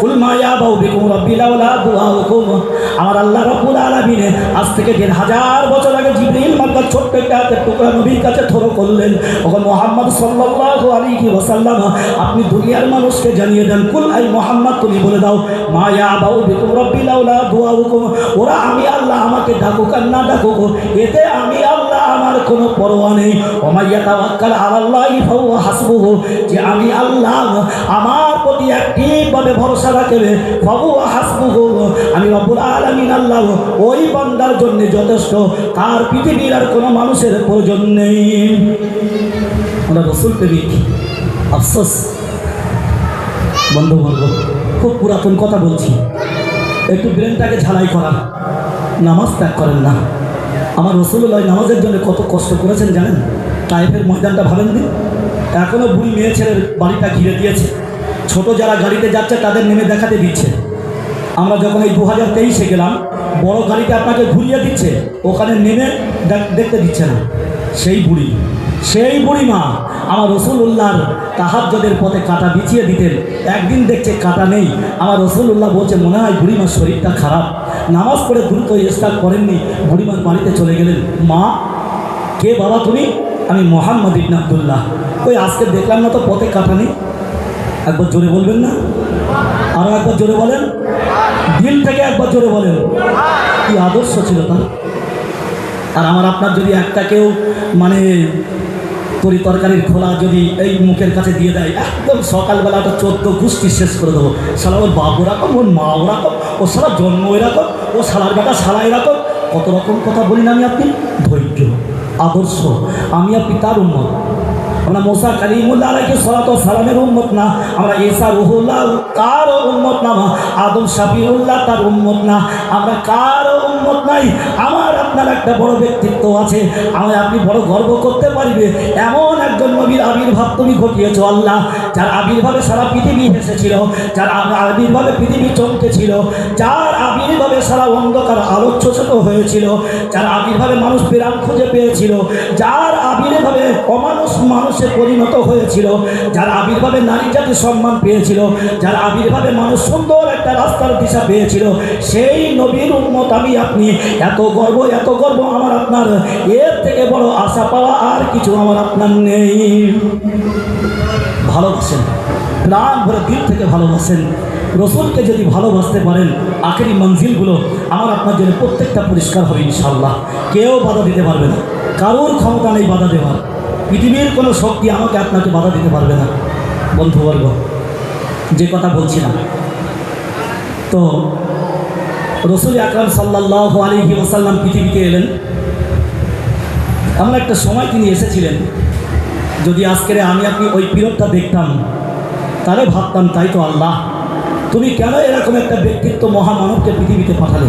কুল মা ইয়াবাউ বিকুম রাব্বি লাউলা দুআউকুম, আমার আল্লাহ রাব্বুল আলামিন আজ থেকে ১,৫০০ বছর আগে জিবরিল মাক্কার ছোট্ট একটা হাতের টুকরা নবীর কাছে থরো করলেন, ওগো মুহাম্মদ সাল্লাল্লাহু আলাইহি ওয়াসাল্লাম, আপনি দুনিয়ার মানুষকে জানিয়ে দেন, কুল আই মুহাম্মদ তুমি বলে দাও, মা ইয়াবাউ বিকুম রাব্বি লাউলা দুআউকুম, ওরা আমি আল্লাহ আমাকে ডাকুক আর না ডাকুক, এতে আমি আল্লাহ আমার কোনো পরোয়া নেই। ওয়া মা ইয়াতাওয়াক্কাল আলাল্লাহি ফাহুয়া হাসবুহু, যে আমি আল্লাহ আমার প্রতি একটিভাবে ভরসা রাখবে, ফাহুয়া হাসবুহু, আমি রব্বুল আলামিন আল্লাহ ওই বান্দার জন্য যথেষ্ট, তার পৃথিবীর আর কোনো মানুষের প্রয়োজন নেই। আমরা রাসূল প্রেমিক। আফসোস বন্ধুবর্গ, খুব পুরাতন কথা বলছি, একটু ব্রেনটাকে ঝালাই করা, নামাজ ত্যাগ করেন না। আমার রাসূলুল্লাহ নামাজের জন্য কত কষ্ট করেছেন জানেন? তায়েফের ময়দানটা ভাবেন দিন, এখনও বুড়ি মেয়ে ছেলের বাড়িটা ঘিরে দিয়েছে, ছোট যারা গাড়িতে যাচ্ছে তাদের নেমে দেখাতে দিচ্ছে। আমরা যখন এই 2023-এ গেলাম, বড় গাড়িতে আপনাকে ঘুরিয়ে দিচ্ছে, ওখানে নেমে দেখতে দিচ্ছে না। সেই বুড়ি মা আমার রাসূলুল্লাহর তাহাজ্জুদের পথে কাঁটা বিছিয়ে দিতেন। একদিন দেখছে কাঁটা নেই, আমার রাসূলুল্লাহ বলছে মনে হয় বুড়িমার শরীরটা খারাপ, নামাজ পড়ে দ্রুত ইস্তার করেননি, বুড়িমার বাড়িতে চলে গেলেন। মা, কে বাবা তুমি? আমি মুহাম্মদ ইবনে আব্দুল্লাহ। ওই আজকে দেখলাম না তো পথে কাঁটা নেই। একবার জোরে বলবেন না? আরও একবার জোরে বলেন, দিল থেকে একবার জোরে বলেন। কি আদর্শ ছিল তার। আর আমার আপনার যদি একটা কেউ মানে তরি তরকারির খোলা যদি এই মুখের কাছে দিয়ে দেয়, একদম সকালবেলাটা 14 গোষ্ঠী শেষ করে দেবো। শালা ওর বাপ ওরকম, ওর মা ওরকম, ও শালা জন্ম এরকম, ও শালার বেটা শালা এরকম, কত রকম কথা বলি না আমি আপনি। ধৈর্য, আদর্শ, আমি আপনি তার উম্মত। আমরা মুসা কালিমুল্লাহ আলাইহিস সালাতু ওয়াস সালামের উম্মত না, আমরা ঈসা রূহুল্লাহ তার উম্মত না, আদম শাফিউল্লাহ তার উম্মত না, আমরা কারো উম্মত নাই। আমার আপনার একটা বড় ব্যক্তিত্ব আছে, আমায় আপনি বড় গর্ব করতে পারবে এমন একজন নবীর আবির্ভাব তুমি ঘটিয়েছো আল্লাহ, যার আবির্ভাবে সারা পৃথিবী হেসেছিল, যার আবির্ভাবে পৃথিবী চমকেছিল, যার আবির্ভাবে সারা অন্ধকার আলোচ্যত হয়েছিল, যার আবির্ভাবে মানুষ প্রাণ খুঁজে পেয়েছিল, যার আবির্ভাবে অমানুষ মানুষে পরিণত হয়েছিল, যার আবির্ভাবে নারী জাতি সম্মান পেয়েছিল, যার আবির্ভাবে মানুষ সুন্দর একটা রাস্তার দিশা পেয়েছিল, সেই নবীর উম্মত আমি আপনি। এত গর্ব আমার আপনার, এর থেকে বড় আশা পাওয়া আর কিছু আমার আপনার নেই। ভালোবাসেন, প্রাণ ভরে দিল থেকে ভালোবাসেন। রসুলকে যদি ভালোবাসতে পারেন, আখেরি মঞ্জিলগুলো আমার আপনার জন্য প্রত্যেকটা পরিষ্কার হবে ইনশাআল্লাহ। কেউ বাধা দিতে পারবে না, কারোর ক্ষমতা নেই বাধা দেওয়ার। পৃথিবীর কোনো শক্তি আমাকে আপনাকে বাধা দিতে পারবে না। বন্ধুবর্গ, যে কথা বলছিলাম, তো রসুল আকরাম সাল্লাল্লাহু আলাইহি ওয়াসাল্লাম পৃথিবীতে এলেন। এমন একটা সময় তিনি এসেছিলেন, যদি আজকের আমি আপনি ওই পিরিয়ডটা দেখতাম, তাহলে ভাবতাম তাই তো আল্লাহ, তুমি কেন এরকম একটা ব্যক্তিত্ব মহামানবকে পৃথিবীতে পাঠালে?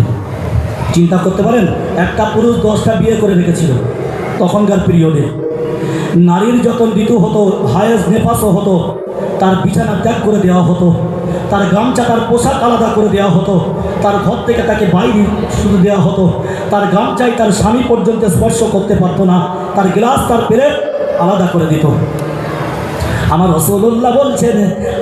চিন্তা করতে পারেন, একটা পুরুষ 10টা বিয়ে করে রেখেছিল তখনকার পিরিয়ডে। নারীর যখন ঋতু হতো, হায়েজ নেফাসও হতো, তার বিছানা ত্যাগ করে দেওয়া হতো, তার গামছা তার পোশাক আলাদা করে দেওয়া হতো, তার ঘর থেকে তাকে বাইরে শুধু দেওয়া হতো, তার গামছায় তার স্বামী পর্যন্ত স্পর্শ করতে পারতো না, তার গ্লাস তার প্লেট আলাদা করে দিত। আমার রাসূলুল্লাহ বলছেন,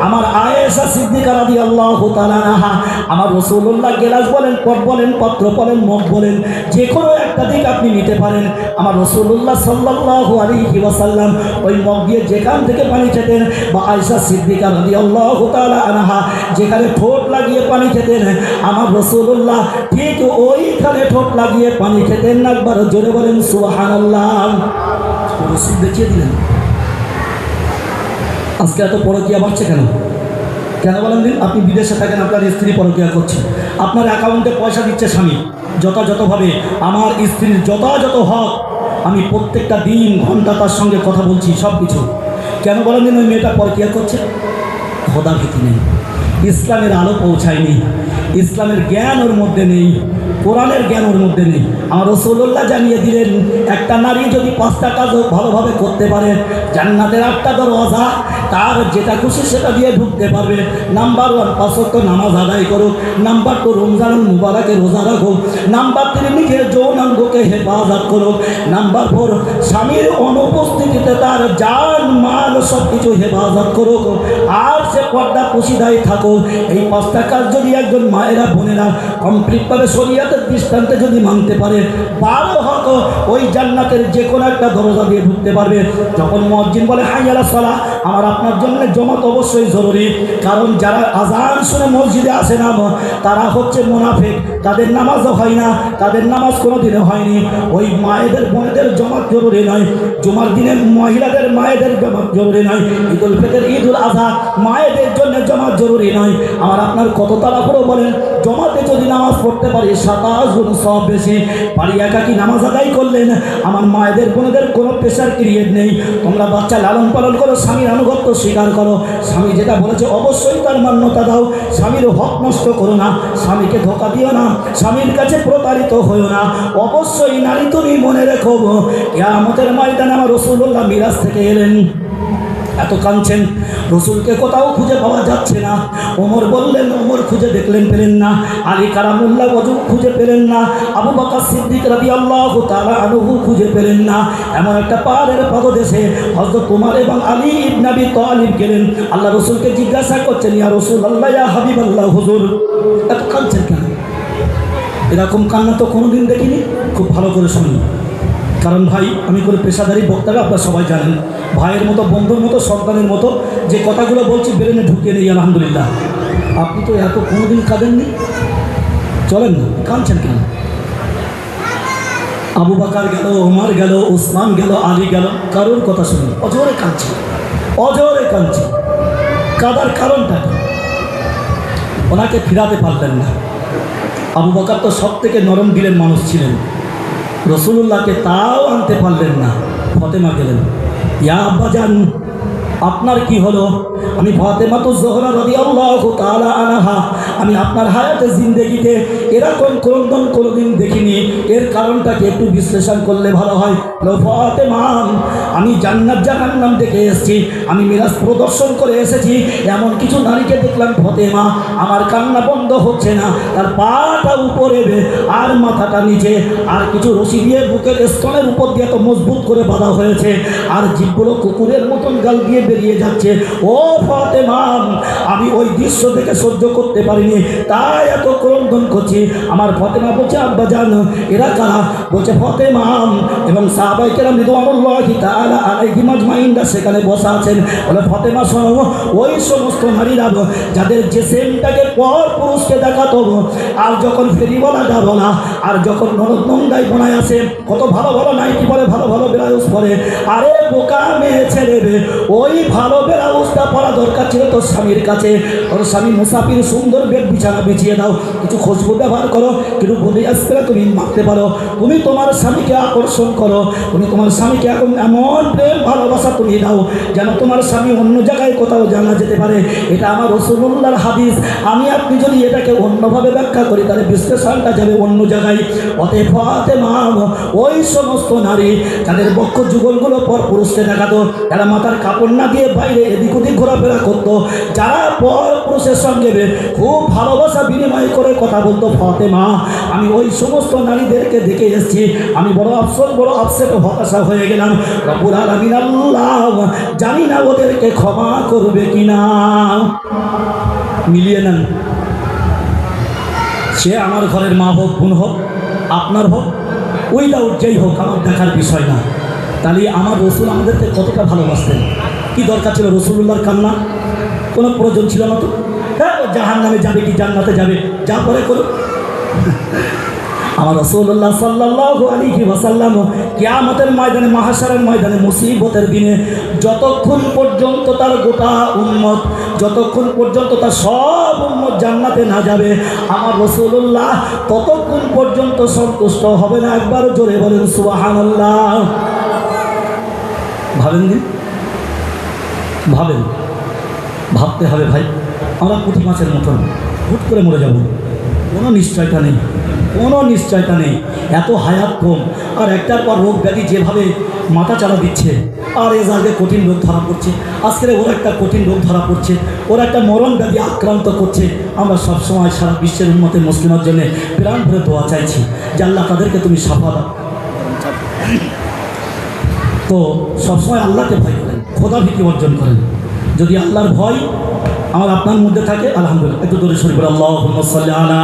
আমার আয়েশা সিদ্দিকা রাদিয়াল্লাহু তাআলা আনহা, আমার রাসূলুল্লাহ গ্লাস বলেন, পট বলেন, পাত্র বলেন, মগ বলেন, যে কোনো একটা দিক আপনি নিতে পারেন। আমার রাসূলুল্লাহ সাল্লাল্লাহু আলাইহি ওয়াসাল্লাম ওই মগ দিয়ে যেখান থেকে পানি খেতেন, বা আয়েশা সিদ্দিকা রাদিয়াল্লাহু তাআলা আনহা যেখানে ঠোঁট লাগিয়ে পানি খেতেন, আমার রাসূলুল্লাহ ঠিক ওইখানে ঠোঁট লাগিয়ে পানি খেতেন। একবার জোরে বলেন সুবহানাল্লাহ। রাসূল দেখিয়ে দিলেন। আজকে এত পরকীয়া বাড়ছে কেন? কেন বলেন দিন? আপনি বিদেশে থাকেন, আপনার স্ত্রী পরকীয়া করছে, আপনার অ্যাকাউন্টে পয়সা দিচ্ছে স্বামী, যথাযথভাবে আমার স্ত্রীর যথাযথ হক আমি প্রত্যেকটা দিন ঘন্টা তার সঙ্গে কথা বলছি, সব কিছু। কেন বলেন দিন? ওই মেয়েটা পরকীয়া করছে। খোদা ভীতি নেই, ইসলামের আলো পৌঁছায়নি, ইসলামের জ্ঞান ওর মধ্যে নেই, কোরআনের জ্ঞান ওর মধ্যে নেই। আমার রাসূলুল্লাহ জানিয়ে দিলেন, একটা নারী যদি 5টা কাজ ভালোভাবে করতে পারে, জান্নাতের 8টা দরওয়াজা, তার যেটা খুশি সেটা দিয়ে ঢুকতে পারবে। নাম্বার 1, 5 ওয়াক্ত নামাজ আদায় করুক। নাম্বার 2, রমজানুল মুবারকে রোজা রাখুক। নাম্বার 3, নিজের যৌনাঙ্গকে হেফাজত করুক। নাম্বার 4, স্বামীর অনুপস্থিতিতে তার জান মাল সব কিছু হেফাজত করুক, আর সে পর্দা পুশিদায় থাকুক। এই 5টা কাজ যদি একজন মায়েরা বোনেরা কমপ্লিটভাবে শরীয়তের দৃষ্টান্তে যদি মানতে পারে, 12 হক ওই জান্নাতের যে কোনো একটা দরজা দিয়ে ঢুকতে পারবে। যখন মুয়াজ্জিন বলে হাইয়া আলাস সালাহ, আমার আপনার জন্য জমাত অবশ্যই জরুরি, কারণ যারা আজান শুনে মসজিদে আসে না, তারা হচ্ছে মুনাফিক, তাদের নামাজও হয় না, তাদের নামাজ কোনোদিনও হয়নি। ওই মায়েদের বোনেদের জমাত জরুরি নয়, জুমার দিনে মহিলাদের মায়েদের জমাত জরুরি নয়, ঈদুল ফিতর ঈদুল আযহা মায়েদের জন্য জমাত জরুরি নয়। আমার আপনার কত তাড়াহুড়ো বলেন, জমাতে যদি নামাজ পড়তে পারি 27 গুণ সব বেশি। বাড়ি একাকি নামাজ আদায় করলেন, আমার মায়েদের বোনেদের কোনো প্রেশার ক্রিয়েট নেই। তোমরা বাচ্চা লালন পালন করো, স্বামীর আনুগত্য স্বীকার করো, স্বামী যেটা বলেছে অবশ্যই তার মান্যতা দাও, স্বামীর হক নষ্ট করো না, স্বামীকে ধোকা দিও না, স্বামীর কাছে প্রতারিত হইও না। অবশ্যই নারী তুমি মনে রেখো, কিয়ামতের ময়দানে আমার রাসূলুল্লাহ মিরাজ থেকে এলেন, এত কাঁদছেন, রসুলকে কোথাও খুঁজে পাওয়া যাচ্ছে না। ওমর বললেন, ওমর খুঁজে দেখলেন, পেলেন না। আলী কারামুল্লাহ ওয়াজহ খুঁজে পেলেন না। আবু বকর সিদ্দিক রাদিয়াল্লাহু তাআলা আনহু খুঁজে পেলেন না। এমন একটা পাহাড়ের পাদদেশে হযরত ওমর এবং আলী ইবনে আবি তালিব গেলেন। আল্লাহ রসুলকে জিজ্ঞাসা করছেন, ইয়া রাসূলুল্লাহ, ইয়া হাবিবাল্লাহ, হুজুর এত কাঁদছেন কেন? এরকম কান্না তো কোনোদিন দেখিনি। খুব ভালো করে শুনুন, কারণ ভাই আমি করে পেশাদারি বক্তারা, আপনারা সবাই জানেন, ভাইয়ের মতো, বন্ধুর মতো, সন্তানের মতো যে কথাগুলো বলছি ব্রেনে ঢুকিয়ে নেই আলহামদুলিল্লাহ। আপনি তো এত কোনোদিন কাঁদেননি, চলেন না, কাঁদছেন কেন? আবু বকর গেল, ওমর গেল, উসমান গেল, আলী গেল, কারোর কথা শুনুন, অজরে কাঁদছে, অজরে কাঁদছে। কাঁদার কারণটা কি? ওনাকে ফিরাতে পারলেন না। আবু বকর তো সব থেকে নরম দিলের মানুষ ছিলেন, রসুলুল্লাহকে তাও আনতে পারলেন না। ফাতেমা গেলেন, ইয়া আব্বাজান আপনার কি হলো? আমি ফাতেমা তো জোহরা রাদিয়াল্লাহু তাআলা আনহা, আমি আপনার হায়াতে জিন্দেগিতে এরকম ক্রন্দন কোনোদিন দেখিনি। এর কারণটাকে একটু বিশ্লেষণ করলে ভালো হয়। ফাতেমা, আমি জান্নাত জাহান্নাম দেখে এসেছি, আমি মিরাজ প্রদর্শন করে এসেছি, এমন কিছু নারীকে দেখলাম ফাতেমা আমার কান্না বন্ধ হচ্ছে না, তার পাটা উপরে আর মাথাটা নিচে, আর কিছু রশি দিয়ে বুকের স্তনের উপর দিয়ে এত মজবুত করে বাঁধা হয়েছে, আর জিভগুলো কুকুরের মতন গাল দিয়ে বেরিয়ে যাচ্ছে। ও ফাতেমা, আমি ওই দৃশ্য দেখে সহ্য করতে পারিনি, তাই এত ক্রন্দন করছি। আমার ফাতেমা বলছে, আব্বা জান এরা কারা? বলছে ফাতেমা এবং সাহাবায়ে কেরাম রিদওয়ানুল্লাহি তাআলা আলাইহিম আজমাইনরা সেখানে বসা আছেন। বলে ফাতেমা শোনো, ওই সমস্ত নারীরা যাদের জিসিমটাকে পর পুরুষকে দেখাতো, আর যখন ফেরিওয়ালা যাবো না, আর যখন নরদমদাই বোনায় আসে, কত ভালো ভালো নাইটি পরে, ভালো ভালো ব্লাউজ পরে। আরে বোকা মেয়ে ছেলে, ওই ভালো ব্লাউজটা পরা দরকার ছিল তোর স্বামীর কাছে। তোর স্বামী মুসাফির, সুন্দর বেড বিছানা বিছিয়ে দাও, কিছু খুশবু ব্যবহার করো, কিন্তু বলে আসতে তুমি মারতে পারো, তুমি তোমার স্বামীকে আকর্ষণ করো, তুমি তোমার স্বামীকে এখন এমন প্রেম ভালোবাসা তুমি দাও যেন তোমার স্বামী অন্য জায়গায় কোথাও জানা যেতে পারে। এটা আমার রাসূলুল্লাহর হাদিস। আমি আপনি যদি এটাকে অন্যভাবে ব্যাখ্যা করি তাহলে বিশ্লেষণটা যাবে অন্য জায়গায়। অতএব ফাতেমা ওই সমস্ত নারী যাদের বক্ষ যুগলগুলো পর পুরুষকে দেখাতো, যারা মাথার কাপড় না দিয়ে বাইরে এদিক ওদিক ঘোরাফেরা করতো, যারা পর পুরুষের সঙ্গে খুব ভালোবাসা বিনিময় করে কথা বলতো, ফাতেমা আমি ওই সমস্ত নারীদেরকে দেখে এসেছি। আমি বড় আফসোস, বড় আপসেট, হতাশা হয়ে গেলাম। রব্বুল আলামিন আল্লাহ জানি না ওদেরকে ক্ষমা করবে কিনা। মিলিয়ে নেন, সে আমার ঘরের মা হোক, বোন হোক, আপনার হোক, উইদাউট যেই হোক, আমার দেখার বিষয় না। তাহলে আমার রসুল আমাদেরকে কতটা ভালোবাসতেন। কি দরকার ছিল রাসূলুল্লাহর কান্না? কোনো প্রয়োজন ছিল না তো। হ্যাঁ, জাহান্নামে যাবে কি জান্নাতে যাবে, যা পরে করো। আমার রাসূলুল্লাহ সাল্লাল্লাহু আলাইহি ওয়াসাল্লাম কিয়ামতের ময়দানে, মাহশারের ময়দানে, মুসিবতের দিনে যতক্ষণ পর্যন্ত তার গোটা উম্মত, যতক্ষণ পর্যন্ত তার সব উম্মত জান্নাতে না যাবে, আমার রাসূলুল্লাহ ততক্ষণ পর্যন্ত সন্তুষ্ট হবে না। একবার জোরে বলেন সুবহানাল্লাহ। ভাবেন দিন, ভাবেন, ভাবতে হবে ভাই। আমরা পুঁটি মাছের মতন হুট করে মরে যাব, কোনো নিশ্চয়তা নেই, কোনো নিশ্চয়তা নেই। এত হায়াত কম, আর একটার পর রোগ ব্যাধি যেভাবে মাথা চালা দিচ্ছে, আর এ আগে কঠিন রোগ ধরা পড়ছে, আজকে ওর একটা কঠিন রোগ ধরা পড়ছে, ওর একটা মরণ ব্যাধি আক্রান্ত করছে। আমরা সবসময় সারা বিশ্বের উন্মতে মুসলিমের জন্য প্রাণ ভরে দোয়া চাইছি যে আল্লাহ তাদেরকে তুমি সাফা দাও। তো সবসময় আল্লাহকে ভয় করেন, খোদা ভীতি অর্জন করেন। যদি আল্লাহর ভয় আমার আপনার মধ্যে থাকে, আলহামদুলিল্লাহ, একটু দূরে শরীফ আল্লাহুম্মা সাল্লি আলা।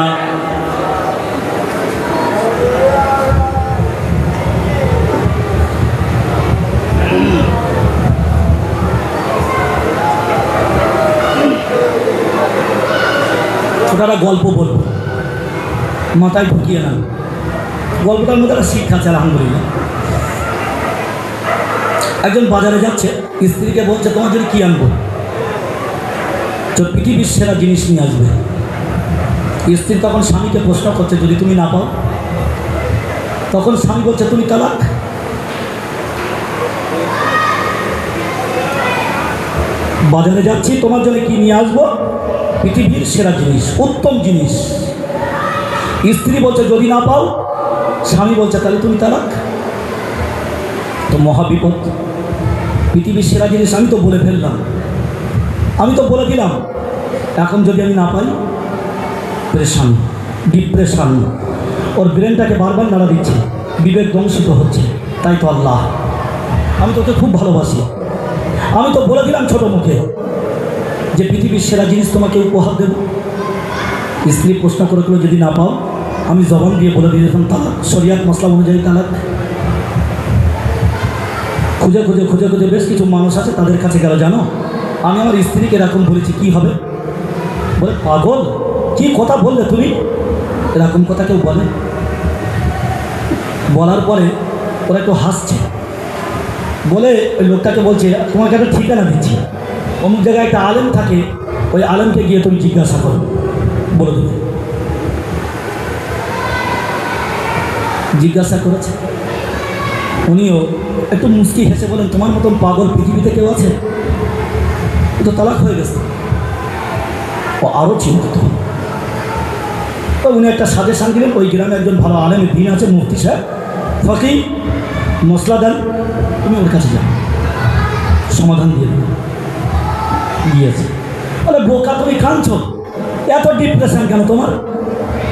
ছোটরা গল্প বলবো, মাথায় ঢুকিয়ে না। গল্পটার মধ্যে একটা শিক্ষা আছে, আলহামদুলিল্লাহ। একজন বাজারে যাচ্ছে, স্ত্রীকে বলছে তোমার জন্য কী আনবো? তো পৃথিবীর সেরা জিনিস নিয়ে আসবে। স্ত্রী তখন স্বামীকে প্রশ্ন করছে, যদি তুমি না পাও? তখন স্বামী বলছে তুমি তালাক। বাজারে যাচ্ছি, তোমার জন্য কি নিয়ে আসবো? পৃথিবীর সেরা জিনিস, উত্তম জিনিস। স্ত্রী বলছে যদি না পাও? স্বামী বলছে তাহলে তুমি তালাক। তো মহাবিপদ। পৃথিবীর সেরা জিনিস আমি তো বলে ফেললাম, আমি তো বলে দিলাম, এখন যদি আমি না পাই? প্রেশান, ডিপ্রেশন, ওর ব্রেনটাকে বারবার নাড়া দিচ্ছে, বিবেক দংশিত হচ্ছে। তাই তো আল্লাহ, আমি তোকে খুব ভালোবাসি, আমি তো বলে দিলাম ছোট মুখে যে পৃথিবীর সেরা জিনিস তোমাকে উপহার দেব। স্ত্রী প্রশ্ন করে যদি না পাও? আমি জবান দিয়ে বলে দিয়েছিলাম তালাক, শরিয়াত মাসলা অনুযায়ী তালাক। খুঁজে খুঁজে খুঁজে খুঁজে বেশ কিছু মানুষ আছে, তাদের কাছে গেল, জানো আমি আমার স্ত্রীকে এরকম বলেছি, কি হবে? বলে পাগল, কি কথা বললে তুমি? এরকম কথা কেউ বলে? বলার পরে ওরা একটু হাসছে, বলে ওই লোকটাকে বলছে তোমাকে একটা ঠিকানা দিচ্ছি, অমুক জায়গায় একটা আলেম থাকে, ওই আলেমকে গিয়ে তুমি জিজ্ঞাসা করো, বলে দেবে। জিজ্ঞাসা করেছে, উনিও একটু মুস্কি হেসে বলেন তোমার মতন পাগল পৃথিবীতে কেউ আছে? তো তালাক হয়ে গেছে। ও আরও চিন্তিত, তো উনি একটা সাজেশান দিলেন, ওই গ্রামে একজন ভালো আলেমের দিন আছে, মুফতি সাহেব, ফকি মশলা দেন, তুমি ওর কাছে যাও, সমাধান দিয়ে দেবে। গিয়েছে, বলে বোকা তুমি কাঁদছো, এত ডিপ্রেশন কেন তোমার?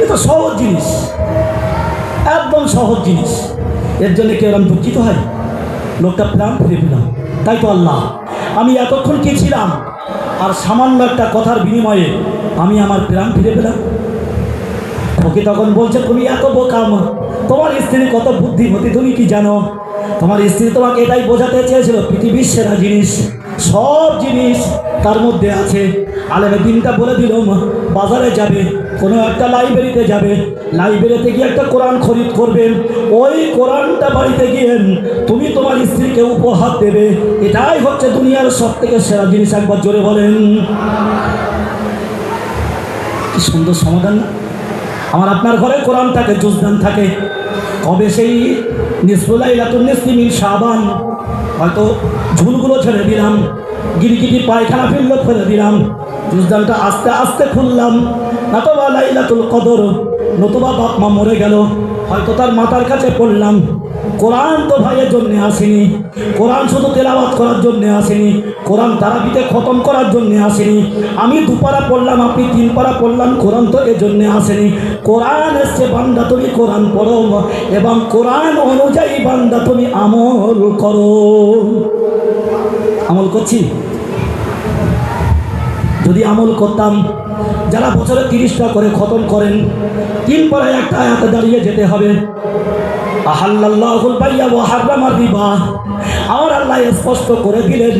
এ তো সহজ জিনিস, একদম সহজ জিনিস, এর জন্য কেউ এরকম দুঃখিত হয়? লোকটা প্রাণ ফিরে পেলাম, তাই তো আল্লাহ আমি এতক্ষণ কি ছিলাম, আর সামান্য একটা কথার বিনিময়ে আমি আমার প্রাণ ফিরে পেলাম। ওকে তখন বলছে, তুমি এত বোকা, তোমার স্ত্রী কত বুদ্ধিমতী, তুমি কি জানো? তোমার স্ত্রী তোমাকে এটাই বোঝাতে চেয়েছিল পৃথিবীর সেরা জিনিস, সব জিনিস তার মধ্যে আছে। আলেমের দিনটা বলে দিল, বাজারে যাবে, কোনো একটা লাইব্রেরিতে যাবে, লাইব্রেরিতে গিয়ে একটা কোরআন খরিদ করবেন, ওই কোরআনটা বাড়িতে গিয়ে তুমি তোমার স্ত্রীকে উপহার দেবে, এটাই হচ্ছে দুনিয়ার সব থেকে সেরা জিনিস। একবার জোরে বলেন, কি সুন্দর সমাধান না? আমার আপনার ঘরে কোরআন থাকে, জুজদান থাকে, কবে সেই নিসফুলাইলাতুন নিসফি মিন শাবান, হয়তো ঝুলগুলো ছেড়ে দিলাম, গিরিগিটি পায়খানা ফেললো ফেলে দিলাম, জুজদানটা আস্তে আস্তে খুললাম, নতুবা লাইলাতুল কদর, নতুবা বাপ মা মরে গেল, হয়তো তার মাতার কাছে পড়লাম। কোরআন তো ভাইয়ের জন্যে আসেনি, কোরআন শুধু তেলাওয়াত করার জন্যে আসেনি, কোরআন তারাবিতে খতম করার জন্যে আসেনি। আমি দুপারা পড়লাম, আপনি 3 পারা পড়লাম, কোরআন তো এর জন্যে আসেনি। কোরআন এসছে বান্দা তুমি কোরআন পড়ো, এবং কোরআন অনুযায়ী বান্দা তুমি আমল করো। আমল করছি? যদি আমল করতাম, যারা বছরে 30টা করে খতম করেন, 3 পারায় একটা আয়াতে দাঁড়িয়ে যেতে হবে, আহাল্লাল্লাহুল বাইয়া ওয়া হারামার রিবা। আমার আল্লাহ স্পষ্ট করে দিলেন,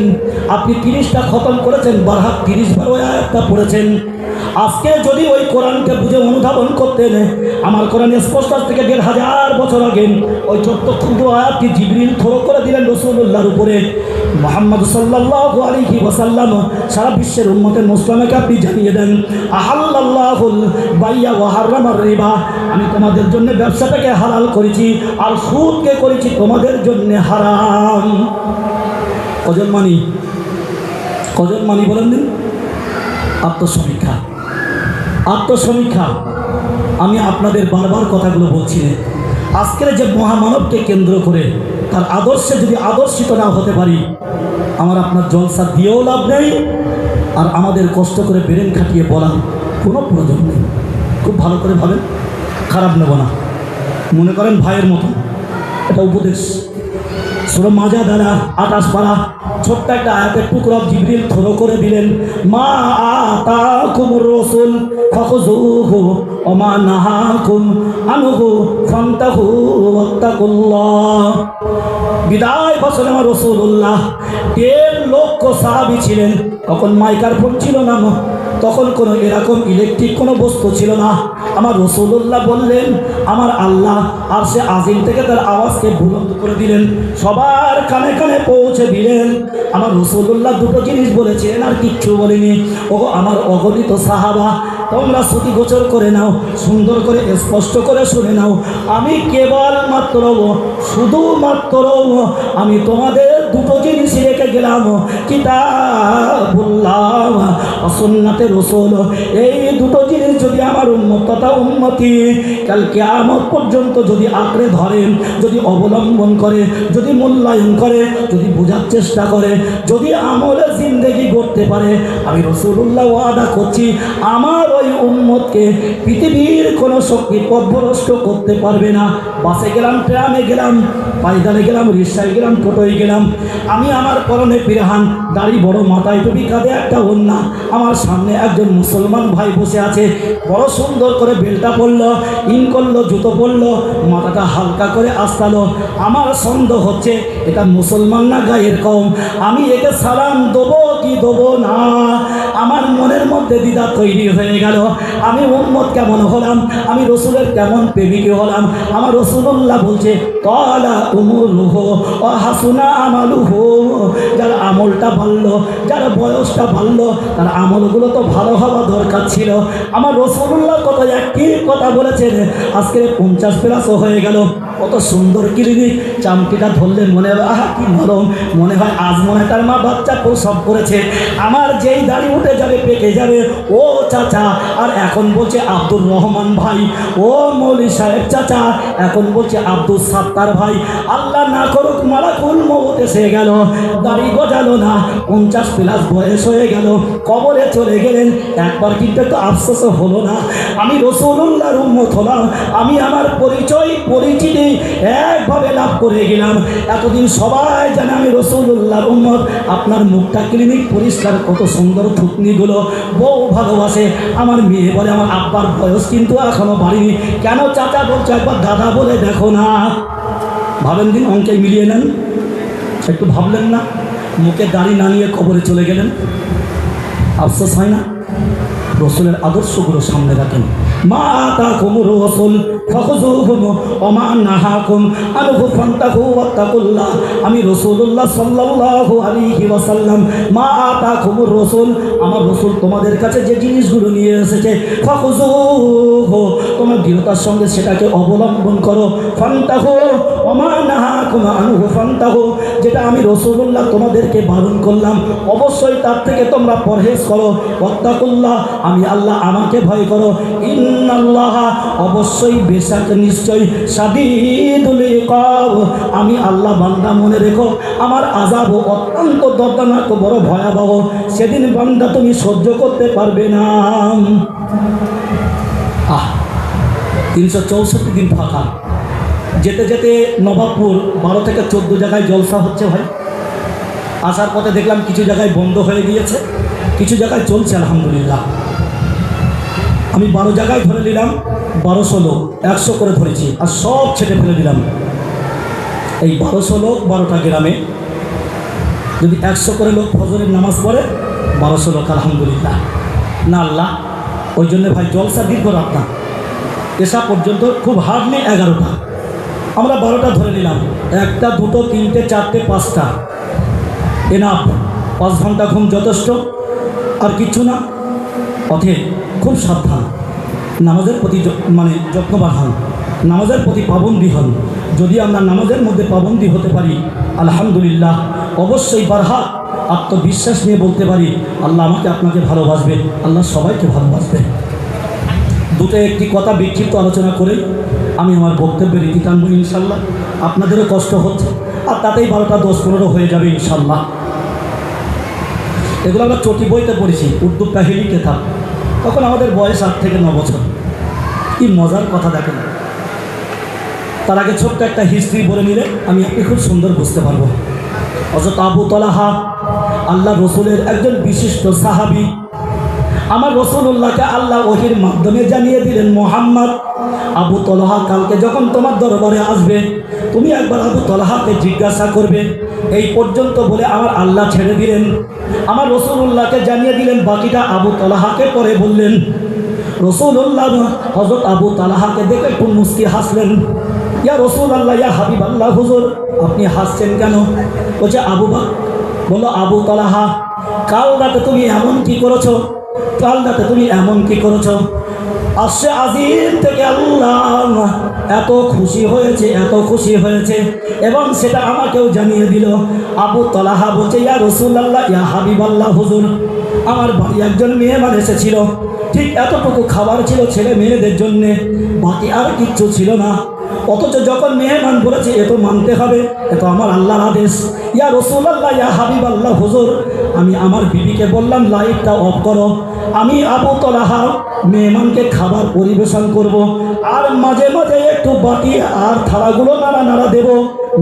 আপনি 30টা খতম করেছেন, বারহাত 30 বার ওই আয়াতটা পড়েছেন। আজকে যদি ওই কোরআনকে বুঝে অনুধাবন করতেন, আমার কোরআন স্পষ্ট থেকে 1500 বছর আগে ওই ছোট্ট ক্ষুদ্র আয়াতটি জিবরিল থরো করে দিলেন রাসূলুল্লাহর উপরে। মুহাম্মদ সাল্লাল্লাহু আলাইহি ওয়াসাল্লাম সারা বিশ্বের উম্মতের মুসলিমকে আপনি জানিয়ে দেন, আহাল্লাল্লাহুল বাইয়া ওয়া হারামার রিবা, আমি তোমাদের জন্য ব্যবসাটাকে হালাল করেছি, আর সুদকে করেছি তোমাদের জন্য হারাম। কজন মানি? কজন মানি বলেন দিন? আত্মসমীক্ষা, আত্মসমীক্ষা। আমি আপনাদের বারবার কথাগুলো বলছি না, আজকের যে মহামানবকে কেন্দ্র করে তার আদর্শে যদি আদর্শিত না হতে পারি, আমার আপনার জলসা দিয়েও লাভ নেই, আর আমাদের কষ্ট করে ব্রেন খাটিয়ে বলার কোনো প্রয়োজন নেই। খুব ভালো করে ভাবেন, খারাপ নেব না, মনে করেন ভাইয়ের মতো। এটা উপদেশ, সূরা মাজা দ্বারা 28 পারা ছোট্ট একটা আয়াতের টুকরা জিবরিল থরো করে দিলেন, মা আতাকুমুর রাসূল ফাখুযুহু ওয়া মা নাহাকুম আনহু ফান্তাহু ওয়াত্তাকুল্লাহ। বিদায় বছরে আমার রাসূলুল্লাহ 1.5 লক্ষ সাহাবী ছিলেন। তখন মাইক্রোফোন ছিল না, তখন কোনো এরকম ইলেকট্রিক কোনো বস্তু ছিল না। আমার রাসূলুল্লাহ বললেন, আমার আল্লাহ আরশে আজিম থেকে তার আওয়াজকে বুলন্দ করে দিলেন, সবার কানে কানে পৌঁছে দিলেন। আমার রাসূলুল্লাহ 2টো জিনিস বলেছিলেন, আর কিচ্ছু বলেনি। ও আমার অগণিত সাহাবা, তোমরা শ্রুতি গোচর করে নাও, সুন্দর করে স্পষ্ট করে শুনে নাও। আমি কেবলমাত্র শুধুমাত্র আমি তোমাদের 2টো জিনিস রেখে গেলাম, কিতাবুল্লাহ ও সুন্নাতে রাসূল। এই 2টো জিনিস যদি আমার উম্মত তথা উম্মতি কাল কিয়ামত পর্যন্ত যদি আঁকড়ে ধরেন, যদি অবলম্বন করে, যদি মূল্যায়ন করে, যদি বোঝার চেষ্টা করে, যদি আমলে জিন্দেগি গড়তে পারে, আমি রাসূলুল্লাহ ওয়াদা করছি আমার ওই উম্মতকে পৃথিবীর কোনো শক্তি পথভ্রষ্ট করতে পারবে না। বাসে গেলাম, ট্রামে গেলাম, পায়দানে গেলাম, রিক্সায় গেলাম, টোটোয় গেলাম, আমি আমার পরনে পিরহান, দাড়ি বড়, মাথায় টুপি, কাঁধে একটা ওড়না, আমার সামনে একজন মুসলমান ভাই বসে আছে, বড় সুন্দর করে বেলটা পরলো, ইন করলো, জুতো পরলো, মাথাটা হালকা করে আস্তালো। আমার সন্দেহ হচ্ছে এটা মুসলমান না গায়ের কম, আমি একে সালাম দেবো কি দেবো না। আমার মনের মধ্যে দ্বিধা তৈরি হয়ে গেল, আমি উম্মত কেমন হলাম, আমি রসুলের কেমন প্রেমিক হলাম। আমার রাসূলুল্লাহ বলছে, তালা উমরুহু ওয়া হাসুনা আমালুহু, যার আমলটা ভালো, যার বয়সটা ভালো, তার আমলগুলো তো ভালো হওয়া দরকার ছিল। আমার রাসূলুল্লাহ কত একটি কথা বলেছেন, আজকে 50 প্লাসও হয়ে গেল, কত সুন্দর ক্লিনিক। চামটিটা ধরলে মনে হয় আহা কি নরম, মনে হয় আজ মনে হয় তার মা বাচ্চা প্রসব করেছে। আমার যেই দাড়ি উঠে যাবে পেকে যাবে, ও চাচা, আর এখন বলছে আব্দুর রহমান ভাই, ও মৌলী সাহেব চাচা, এখন বলছে আব্দুল সাত্তার ভাই। আল্লাহ না করুক মালাকুল মউত এসে গেল, দাড়ি গজালো না, 50+ বয়স হয়ে গেল, কবরে চলে গেলেন। একবার কিন্তু একটু আফসোস হলো না? আমি রাসূলুল্লাহর উম্মত হলাম, আমি আমার পরিচিতি একভাবে লাভ করে গেলাম। এতদিন সবাই জানে আমি রাসূলুল্লাহর উম্মত। আপনার মুখটা ক্লিনিক পরিষ্কার, কত সুন্দর থুতনিগুলো, বউ ভালোবাসে। আমার মেয়ে বলে আমার আব্বার বয়স কিন্তু এখনো বাড়িনি। কেন চাচা বলছে একবার দাদা বলে দেখো না। ভাবেন দিন, অঙ্কে মিলিয়ে নেন। একটু ভাবলেন না? মুখে দাড়ি না নিয়ে কবরে চলে গেলেন, আফসোস হয় না? রসুলের আদর্শগুলো সামনে রাখেন। মা আতাকুম রাসূল ফাখুযুহু ওয়া মা নাহাকুম আনহু ফান্তাহু ওয়াত্তাকুল্লাহ। আমি রাসূলুল্লাহ সাল্লাল্লাহু আলাইহি ওয়াসাল্লাম। মা আতাকুম রাসূল, আমার রাসূল তোমাদের কাছে যে জিনিসগুলো নিয়ে এসেছে, ফাখুযুহু, তোমরা দৃঢ়তার সঙ্গে সেটাকে অবলম্বন করো। ফান্তাহু ওয়া মা নাহাকুম আনহু ফান্তাহু, যেটা আমি রাসূলুল্লাহ তোমাদেরকে বারণ করলাম অবশ্যই তার থেকে তোমরা পরহেজ করো। ওয়াত্তাকুল্লাহ, আমি আল্লাহ আমাকে ভয় করো। ইন্নাল্লাহ, অবশ্যই বেশাক নিশ্চয়, শাদীদুল ইকাব, আমি আল্লাহ বান্দা মনে রেখো আমার আযাব অত্যন্ত দর্দনাক, বড় ভয়াবহ। সেদিন বান্দা তুমি সহ্য করতে পারবে না। 364 দিন ফাঁকা। যেতে যেতে নবাবপুর 12 থেকে 14 জায়গায় জলসা হচ্ছে ভাই। আসার পথে দেখলাম কিছু জায়গায় বন্ধ হয়ে গিয়েছে, কিছু জায়গায় চলছে আলহামদুলিল্লাহ। আমি 12 জায়গায় ধরে নিলাম, 1200 লোক, 100 করে ধরেছি, আর সব ছেটে ফেলে দিলাম। এই 1200 লোক 12টা গ্রামে, যদি 100 করে লোক ফজরের নামাজ পড়ে, 1200 লোক আলহামদুলিল্লাহ। না আল্লাহ, ওই জন্য ভাই জলসা দীর্ঘ রাত না, এসা পর্যন্ত খুব হার্ডলি 11টা, আমরা 12টা ধরে নিলাম। 1টা 2টো 3টে 4টে 5টা এনাফ, 5 ঘন্টা ঘুম যথেষ্ট, আর কিচ্ছু না। পথে খুব সাবধান, নামাজের প্রতি যত্নবান হন, নামাজের প্রতি পাবন্দি হন। যদি আমরা নামাজের মধ্যে পাবন্দি হতে পারি আলহামদুলিল্লাহ, অবশ্যই বারহাত আত্মবিশ্বাস নিয়ে বলতে পারি আল্লাহ আমাকে আপনাকে ভালোবাসবে, আল্লাহ সবাইকে ভালোবাসবে। দুটো একটি কথা বিক্ষিপ্ত আলোচনা করে আমি আমার বক্তব্যের রীতি টানব ইনশাল্লাহ। আপনাদেরও কষ্ট হচ্ছে, আর তাতেই 12টা 10-15 হয়ে যাবে ইনশাল্লাহ। এগুলো আমরা চটি বইতে পড়েছি, উর্দু কাহিনী কেতাব, তখন আমাদের বয়স 8 থেকে 9 বছর। কি মজার কথা দেখেন। তার আগে ছোট্ট একটা হিস্ট্রি বলে নিলে আপনি খুব সুন্দর বুঝতে পারবো। হযরত আবু তালহা আল্লাহ রসুলের একজন বিশিষ্ট সাহাবী। আমার রাসূলুল্লাহকে আল্লাহ ওহীর মাধ্যমে জানিয়ে দিলেন, মুহাম্মদ, আবু তালহা কালকে যখন তোমার দরবারে আসবে, তুমি একবার আবু তালহাকে জিজ্ঞাসা করবে। এই পর্যন্ত বলে আমার আল্লাহ ছেড়ে দিলেন। আমার রাসূলুল্লাহকে জানিয়ে দিলেন, বাকিটা আবু তালহাকে পরে বললেন। রাসূলুল্লাহ হযরত আবু তালহাকে দেখে একটু মুস্কি হাসলেন। ইয়া রাসূলুল্লাহ, ইয়া হাবিবাল্লাহ, হুজুর আপনি হাসছেন কেন? বলছে আবু বকর, বলো আবু তালহা, কাল রাতে তুমি এমন কি করেছো? কাল রাতে তুমি এমন কি করেছো? আরশে আজিম থেকে আল্লাহ এত খুশি হয়েছে, এত খুশি হয়েছে, এবং সেটা আমাকেও জানিয়ে দিল। আবু তালহা বলছে, ইয়া রাসূলুল্লাহ, ইয়া হাবিবাল্লাহ, হুজুর আমার বাড়ি একজন মেহমান এসেছিল, ঠিক এতটুকু খাবার ছিল ছেলে মেয়েদের জন্যে, বাকি আর কিচ্ছু ছিল না। অথচ যখন মেহমান বলেছে এ তো মানতে হবে, এ তো আমার আল্লাহর আদেশ। ইয়া রাসূলুল্লাহ, ইয়া হাবিবাল্লাহ, হুজুর আমি আমার বিবিকে বললাম লাইটটা অফ করো, আমি আবু তালহা মেহমানকে খাবার পরিবেশন করব, আর মাঝে মাঝে একটু বাটি আর থালাগুলো নাড়া নাড়া দেবো,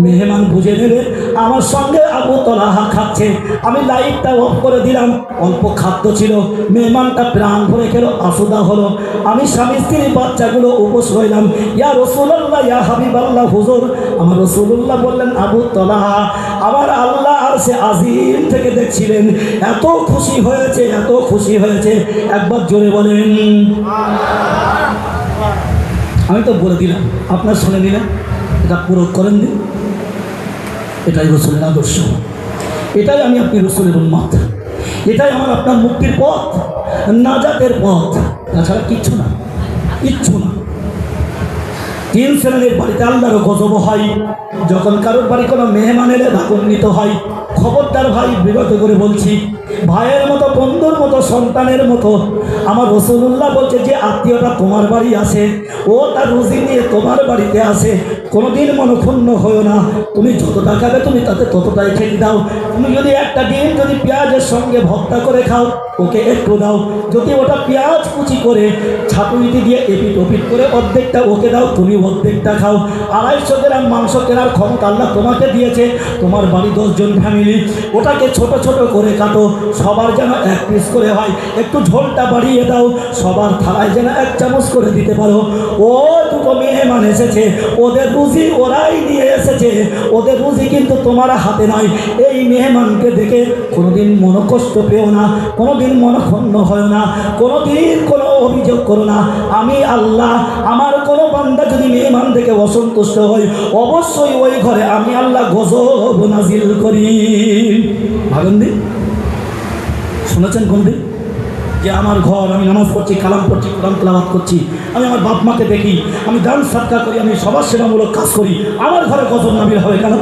মেহমান বুঝে নেবে আমার সঙ্গে আবু তালহা খাচ্ছে। আমি লাইটটা অফ করে দিলাম, অল্প খাদ্য ছিল, মেহমানটা প্রাণ ভরে খেলো, আসুদা হলো। আমি স্বামী স্ত্রী বাচ্চাগুলো উপোস রইলাম। ইয়া রাসূলুল্লাহ, ইয়া হাবিবাল্লাহ, হুজুর আমার রাসূলুল্লাহ বললেন, আবু তালহা আমার আল্লাহ আরশে আজিম থেকে দেখছিলেন, এত খুশি হয়েছে, এত খুশি হয়েছে। একবার জোরে বলেন। আমি তো বলে দিলাম, আপনার শুনে নিলেন, এটা পুরো করেন দিন। এটাই রাসূলের আদর্শ, এটাই আমি আপনি রাসূলের উম্মত, এটাই আমার আপনার মুক্তির পথ, নাজাতের পথ, তাছাড়া কিচ্ছু না, কিচ্ছু না। তিন শ্রেণীর বাড়িতে আল্লাহর গজব হয়। যখন কারোর বাড়ি কোনো মেহমান এলে রাগান্বিত হয়। খবরদার ভাই, বিরত করে বলছি, ভাইয়ের মতো, বন্ধুর মতো, সন্তানের মতো আমার রাসূলুল্লাহ বলছে যে আত্মীয়টা তোমার বাড়ি আসে, ও তার রুজি নিয়ে তোমার বাড়িতে আসে, কোনোদিন মনক্ষুণ্ণ হয়েও না। তুমি যত টাকা দেবে তুমি তাতে ততটাই খেতে দাও। তুমি যদি একটা ডিম যদি পেঁয়াজের সঙ্গে ভর্তা করে খাও, ওকে একটু দাও। যদি ওটা পেঁয়াজ কুচি করে ছাতুইতে দিয়ে এপিট ওপিট করে অর্ধেকটা ওকে দাও, তুমি অর্ধেকটা খাও। 250 গ্রাম মাংস কেনার ক্ষমতা আল্লাহ তোমাকে দিয়েছে, তোমার বাড়ি 10 জন ফ্যামিলি, ওটাকে ছোট ছোট করে কাটো, সবার যেন 1 পিস করে হয়। একটু ঝোলটা বাড়িয়ে দাও, সবার থালায় যেন 1 চামচ করে দিতে পারো। ও দুটো মেহমান এসেছে, ওদের রুজি ওরাই নিয়ে এসেছে, ওদের রুজি কিন্তু তোমার হাতে নয়। এই মেহমানকে দেখে কোনোদিন মনকষ্ট পেও না, কোনোদিন মনক্ষুণ্ণ হয় না, কোনোদিন কোনো অভিযোগ করো না। আমি আল্লাহ, আমার কোনো বান্দা যদি মেহমান দেখে অসন্তুষ্ট হয়, অবশ্যই ওই ঘরে আমি আল্লাহ গজব নাজিল করি। ভাবেন দিন, শুনেছেন কোনদিন যে আমার ঘর, আমি নামাজ পড়ছি, কালাম পড়ছি, কোরআন তেলাওয়াত করছি, আমি আমার বাপ মাকে দেখি, আমি দান সাদকা করি, আমি সবার সেবামূলক কাজ করি, আমার ঘরে গজব নাজিল হবে কেন?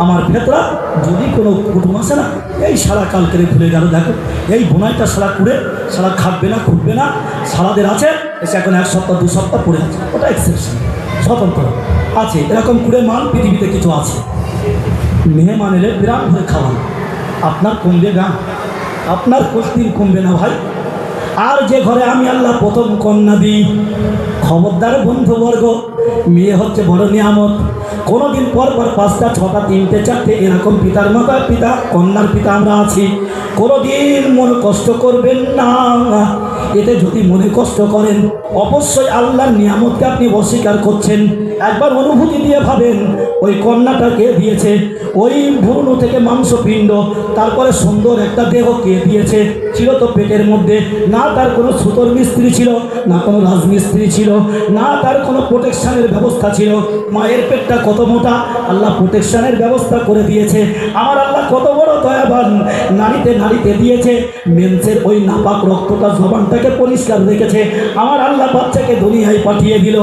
আমার ভেতরা যদি কোনো কুটুম আসে না, এই সারা কালকে ভুলে গেল, দেখো এই বোনাইটা সারা কুড়ে সারা খাটবে না, খুঁটবে না, সারাদের আছে এসে এখন 1 সপ্তাহ 2 সপ্তাহ পড়ে আছে, ওটা এক্সেপশন, স্বতন্ত্র আছে। এরকম কুড়ে মাল পৃথিবীতে কিছু আছে। মেহমান এলে বিরাট ভরে খাওয়ান, আপনার কমবে গান, আপনার কোনদিন কমবে না ভাই। আর যে ঘরে আমি আল্লাহ প্রথম কন্যা দিই, খবরদার বন্ধুবর্গ, মেয়ে হচ্ছে বড় নিয়ামত। কোনোদিন পর পর 5টা 6টা 3টে 4টে এরকম পিতার মাতা পিতা কন্যার পিতা আমরা আছি। কোনোদিন মনে কষ্ট করবেন না। এতে যদি মনে কষ্ট করেন, অবশ্যই আল্লাহর নিয়ামতকে আপনি অস্বীকার করছেন। একবার অনুভূতি দিয়ে ভাবেন, ওই কন্যাটা কে দিয়েছে? ওই ভ্রূণ থেকে মাংসপিণ্ড, তারপরে সুন্দর একটা দেহ কে দিয়েছে? ছিল তো পেটের মধ্যে, না তার কোনো সুতোর মিস্ত্রি ছিল, না কোনো রাজমিস্ত্রি ছিল, না তার কোনো প্রোটেকশানের ব্যবস্থা ছিল। মায়ের পেটটা কত মোটা, আল্লাহ প্রোটেকশানের ব্যবস্থা করে দিয়েছে। আমার আল্লাহ কত বড় দয়াবান, নারীতে নারীতে দিয়েছে, মেন্সের ওই নাপাক রক্তটা জবানটাকে পরিষ্কার রেখেছে। আমার আল্লাহ বাচ্চাকে দুনিয়ায় পাঠিয়ে দিল,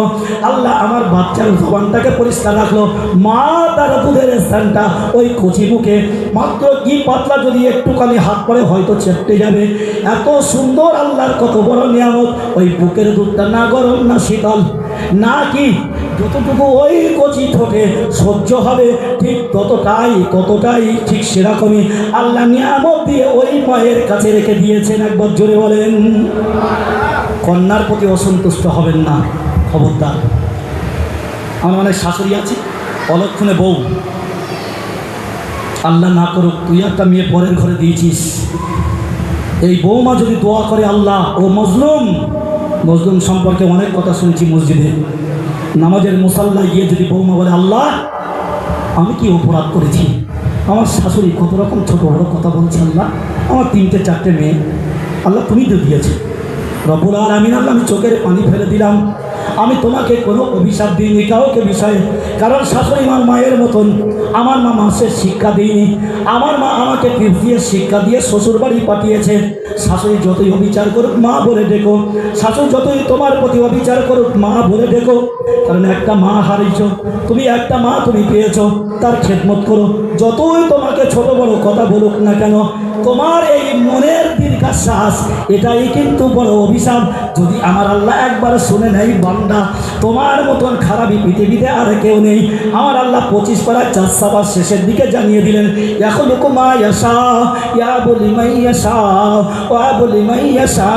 আল্লাহ আমার বাচ্চার জবানটাকে পরিষ্কার রাখলো। মা তার দুধের স্থানটা ওই কচি মুখে মাত্র কি পাতলা, যদি একটুখানি হাত পরে হয়তো চেপটে যাবে। এত সুন্দর আল্লাহর কত বড় নিয়ামত। ওই বুকের দুধটা না গরম না শীতল, না কি যতটুকু ওই কচি ঠোঁটে সহ্য হবে, ঠিক ততটাই ঠিক সেরকমই আল্লাহ নিয়ামত দিয়ে ওই মায়ের কাছে রেখে দিয়েছেন। একবার জোরে বলেন। কন্যার প্রতি অসন্তুষ্ট হবেন না, খবরদার। আমার অনেক শাশুড়ি আছে, অলক্ষণে বউ, আল্লাহ না করুক তুই একটা মেয়ে পরের ঘরে দিয়েছিস, এই বৌমা যদি দোয়া করে আল্লাহ, ও মজলুম সম্পর্কে অনেক কথা শুনছি মসজিদে, নামাজের মুসাল্লায় গিয়ে যদি বৌমা বলে আল্লাহ আমি কি অপরাধ করেছি, আমার শাশুড়ি কত রকম ছোটো বড়ো কথা বলছে, আল্লাহ আমার 3টে 4টে মেয়ে, আল্লাহ তুমি তো দিয়েছো রব্বুল আলামিন, আল্লাহ আমি চোখের পানি ফেলে দিলাম, আমি তোমাকে কোনো অভিশাপ দিইনি কাউকে বিষয়ে। কারণ শাশুড়ি মার মায়ের মতন, আমার মা মাসের শিক্ষা দিইনি, আমার মা আমাকে টিপস দিয়ে শিক্ষা দিয়ে শ্বশুর বাড়ি পাঠিয়েছে। শাশুড়ি যতই অবিচার করুক মা বলে ডেকো, শাশুড়ি যতই তোমার প্রতি অবিচার করুক মা বলে ডেকো। কারণ একটা মা হারিয়েছ তুমি, একটা মা তুমি পেয়েছো, তার খেদমত করো। যতই তোমাকে ছোট বড় কথা বলুক না কেন, তোমার এই মনের দীর্ঘশ্বাস এটাই কিন্তু বড় অভিশাপ। যদি আমার আল্লাহ একবার শুনে নেই, বান্দা তোমার মতন খারাপই পৃথিবীতে আর কেউ নেই। আমার আল্লাহ 25 পারা 4 সাবার শেষের দিকে জানিয়ে দিলেন, এখন মা ইয়াশা ইয়া বলি মাই ইয়াশা ওয়া বলি মাই ইয়াশা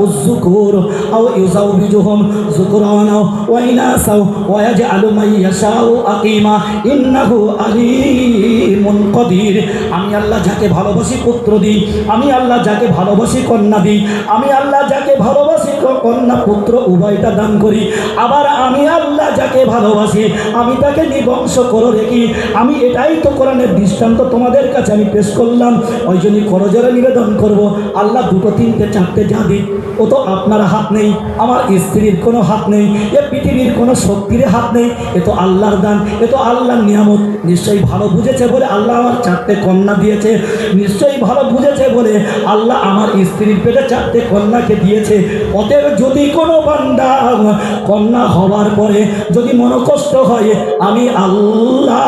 উযকুর আও ইউযাউবিজুহুম যুকরানা ওয়া ইনাসা ওয়া ইয়াজআলু মাই ইয়াশা আকিমা ইন্নাহু আলীমুন কদির। আমি আল্লাহ যাকে ভালোবাসি পুত্র দিই, আমি আল্লাহ যাকে ভালোবাসি কন্যা দিই, আমি আল্লাহ যাকে ভালোবাসি কন্যা পুত্র উভয়টা দান করি। আবার আমি আল্লাহ যাকে ভালোবাসি আমি তাকে নিবংশ করে রেখি। আমি এটাই তো কোরআনের দৃষ্টান্ত তোমাদের কাছে আমি পেশ করলাম। ওই জন্যই করজোরে নিবেদন করব, আল্লাহ 2, 3, 4টে যা দিক ও তো আপনার হাত নেই, আমার স্ত্রীর কোনো হাত নেই, এ পৃথিবীর কোনো শক্তির হাত নেই, এ তো আল্লাহর দান, এ তো আল্লাহর নিয়ামত। নিশ্চয়ই ভালো বুঝেছে বলে আল্লাহ আমার 4টে কন্যা দিয়েছে, নিশ্চয়ই ভালো বুঝেছে বলে আল্লাহ আমার স্ত্রীর পেটে 4টে কন্যাকে দিয়েছে। অতএব যদি কোনো বান্দা কন্যা হওয়ার পরে যদি মনোকষ্ট হয়, আমি আল্লাহ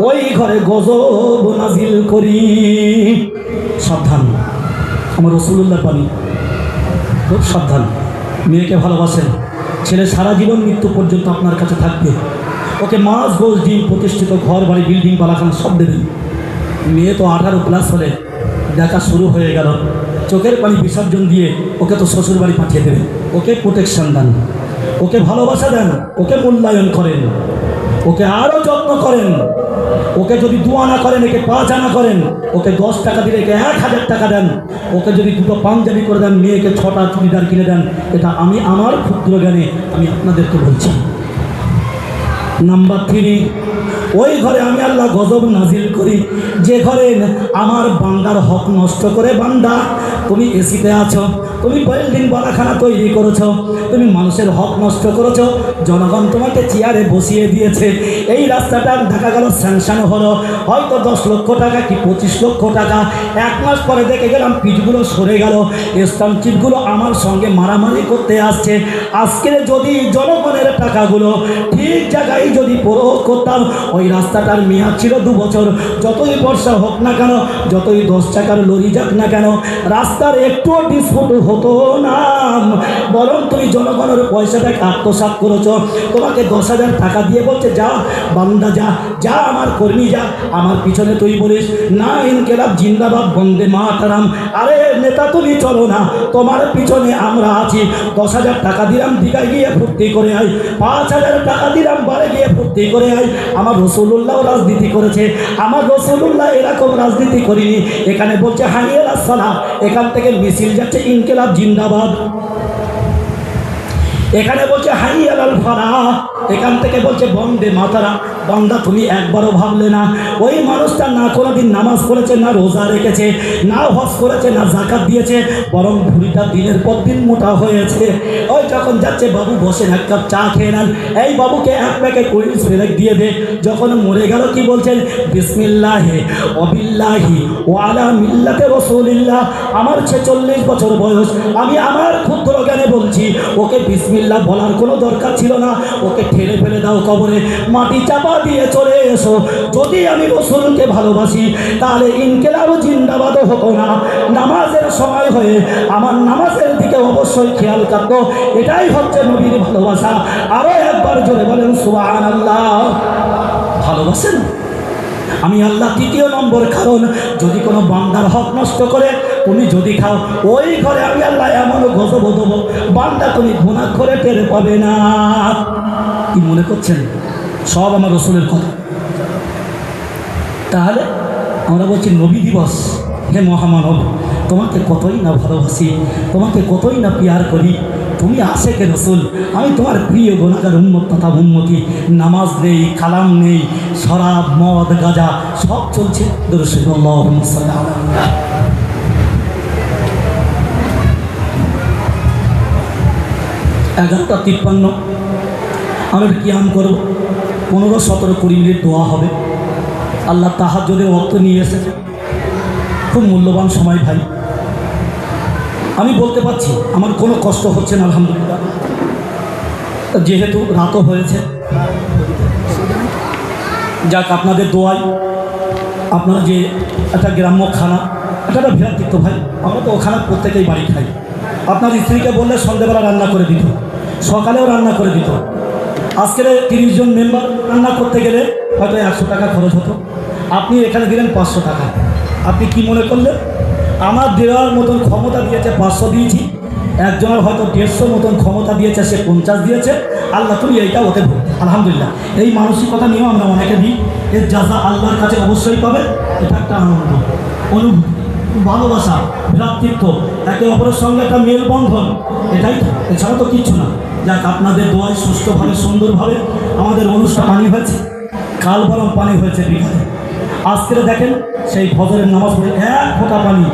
ওই ঘরে গজব নাজিল করি। সাবধান, আমার রাসূলুল্লাহ পানি, খুব সাবধান। মেয়েকে ভালোবাসেন, ছেলে সারা জীবন মৃত্যু পর্যন্ত আপনার কাছে থাকবে। ওকে মাস গোজ ডিম প্রতিষ্ঠিত ঘর বাড়ি বিল্ডিং বালাখানা সব দেবেন। মেয়ে তো 18+ হলে দেখা শুরু হয়ে গেল, চোখের পানি বিসর্জন দিয়ে ওকে তো শ্বশুর বাড়ি পাঠিয়ে দেবেন। ওকে প্রোটেকশন দেন, ওকে ভালোবাসা দেন, ওকে মূল্যায়ন করেন, ওকে আরও যত্ন করেন। ওকে যদি 2 আনা করেন, একে 5 আনা করেন। ওকে 10 টাকা দিলে একে 1000 টাকা দেন। ওকে যদি 2টো পাঞ্জাবি করে দেন, মেয়েকে 6টা চুড়িদার কিনে দেন। এটা আমি আমার ক্ষুদ্র জ্ঞানে আমি আপনাদেরকে বলছি। নাম্বার 3, ওই ঘরে আমি আল্লাহ গজব নাজিল করি যে ঘরে আমার বান্দার হক নষ্ট করে। বান্দা, তুমি এসিতে আছো, তুমি বিল্ডিং বালাখানা তৈরি করেছ, তুমি মানুষের হক নষ্ট করেছ, জনগণ তোমাকে চেয়ারে বসিয়ে দিয়েছে। এই রাস্তাটা দেখা গেল স্যাংশন হলো হয়তো 10 লক্ষ টাকা কি 25 লক্ষ টাকা। 1 মাস পরে দেখে গেলাম পিচগুলো সরে গেল, স্টাম্প চিটগুলো আমার সঙ্গে মারামারি করতে আসছে। আজকে যদি জনগণের টাকাগুলো ঠিক জায়গায় যদি প্রয়োগ করতাম, ওই রাস্তাটার মেয়াদ ছিল 2 বছর। যতই বর্ষা হোক না কেন, যতই 10 চাকার লরি যাক না কেন, রাস্তার একটুও ডিসপুট হতো না। বরং তুমি জনগণের পয়সাটাকে আত্মসাৎ করেছ। তোমাকে 10,000 টাকা দিয়ে বলছে, যা বান্দা যা, যা আমার কর্মী যা, আমার পিছনে তুই বলিস না ইনকিলাব জিন্দাবাদ বন্দে মাতরম। আরে নেতা, তুমি চলো না, তোমার পিছনে আমরা আছি। 10,000 টাকা দিলাম দীঘায় গিয়ে ফুর্তি করে আয়, 5,000 টাকা দিলাম বারে গিয়ে ফুর্তি করে আয়। আমার রাসূলুল্লাহ রাজনীতি করেছে, আমার রাসূলুল্লাহ এরকম রাজনীতি করিনি। এখানে বলছে হাইয়া আলাস সালাহ, এখান থেকে মিছিল যাচ্ছে ইনকিলাব জিন্দাবাদ। এখানে বলছে হাইয়া আলাল ফালাহ, এখান থেকে বলছে বন্দে মাতরম। বান্দা, তুমি একবারও ভাবলে না ওই মানুষটা না কোনোদিন নামাজ পড়েছে, না রোজা রেখেছে, না হজ করেছে, না যাকাত দিয়েছে, বরং ভুঁড়িটা দিনের পর দিন মোটা হয়েছে। ওই যখন যাচ্ছে, বাবু বসেন 1 কাপ চা খেয়ে নেন, এই বাবুকে 1 প্যাকেট কোল্ড ড্রিঙ্কস দিয়ে দে। যখন মরে গেল কি বলছেন? বিসমিল্লাহি ওয়াবিল্লাহি ওয়ালা মিল্লাতে রাসূলিল্লাহ। আমার 46 বছর বয়স, আমি আমার ক্ষুদ্র জ্ঞানে বলছি, ওকে বিসমিল্লাহ বলার কোনো দরকার ছিল না। ওকে ঠেলে ফেলে দাও কবরে, মাটি চাপা দিয়ে চলে এসো। যদি আমি রাসূলকে ভালোবাসি, তাহলে ইনকিলাব জিন্দাবাদ হতো না। নামাজের সময় হয়ে আমার নামাজের দিকে অবশ্যই খেয়াল রাখবো। এটাই হচ্ছে নবীর ভালোবাসা। আরো একবার জোরে বলেন সুবহানাল্লাহ। ভালোবাসেন? আমি আল্লাহ 3 নম্বর কারণ, যদি কোনো বান্দার হক নষ্ট করে তুমি যদি খাও, ওই ঘরে আমি আল্লাহ এমন গজব দেবো, বান্দা তুমি গুনাহ করে টের পাবে না। কি মনে করছেন? সব আমার রাসূলের কথা। তাহলে আমরা বলছি নবী দিবস, হে মহামানব, তোমাকে কতই না ভালোবাসি, তোমাকে কতই না পিয়ার করি। তুমি আশেকে রাসূল, আমি তোমার প্রিয় গুনাহগার উম্মত তথা উম্মতি। নামাজ নেই, কালাম নেই, শরাব মদ গাঁজা সব চলছে। দরুদ শরীফ আল্লাহুম্মা সাল্লি আলা 11:53 আমরা কিয়াম করব। 15-17-20 মিনিট দোয়া হবে। আল্লাহ তাহাজ্জুদের ওয়াক্ত নিয়ে এসেছে, খুব মূল্যবান সময় ভাই। আমি বলতে পারছি আমার কোনো কষ্ট হচ্ছে না, আলহামদুলিল্লাহ। যেহেতু রাতও হয়েছে, যাক আপনাদের দোয়ায় আপনারা যে একটা গ্রাম্য খানা, একটা ভ্রাতৃত্ব ভাই, আমরা তো ওখানে প্রত্যেকেই বাড়ি খাই। আপনার স্ত্রীকে বললে সন্ধ্যেবেলা রান্না করে দিত, সকালেও রান্না করে দিত। আজকের 30 জন মেম্বার রান্না করতে গেলে হয়তো 100 টাকা খরচ হতো, আপনি এখানে দিলেন 500 টাকা। আপনি কি মনে করলেন? আমার দেওয়ার মতন ক্ষমতা দিয়েছে 500 দিয়েছি, একজনের হয়তো 150 মতন ক্ষমতা দিয়েছে, সে 50 দিয়েছে। আল্লাহ তুমি এইটা ওতে ভোগ। আলহামদুলিল্লাহ, এই মানসিকতা নিয়েও আমরা অনেকে দিই। এর যাজা আল্লাহর কাছে অবশ্যই পাবে। এটা একটা আনন্দ, অনুভূতি, ভালোবাসা, ভ্রাতৃত্ব, একে অপরের সঙ্গে একটা মেলবন্ধন, এটাই তো, এছাড়া তো কিচ্ছু না। যাক আপনাদের দোয়ায় সুস্থভাবে সুন্দরভাবে আমাদের অনুষ্ঠান পানি হয়েছে। কাল বরং পানি হয়েছে বিঘাতে। আজকে দেখেন সেই ফজরের নামাজ পড়ে 1 ফোঁটা পানি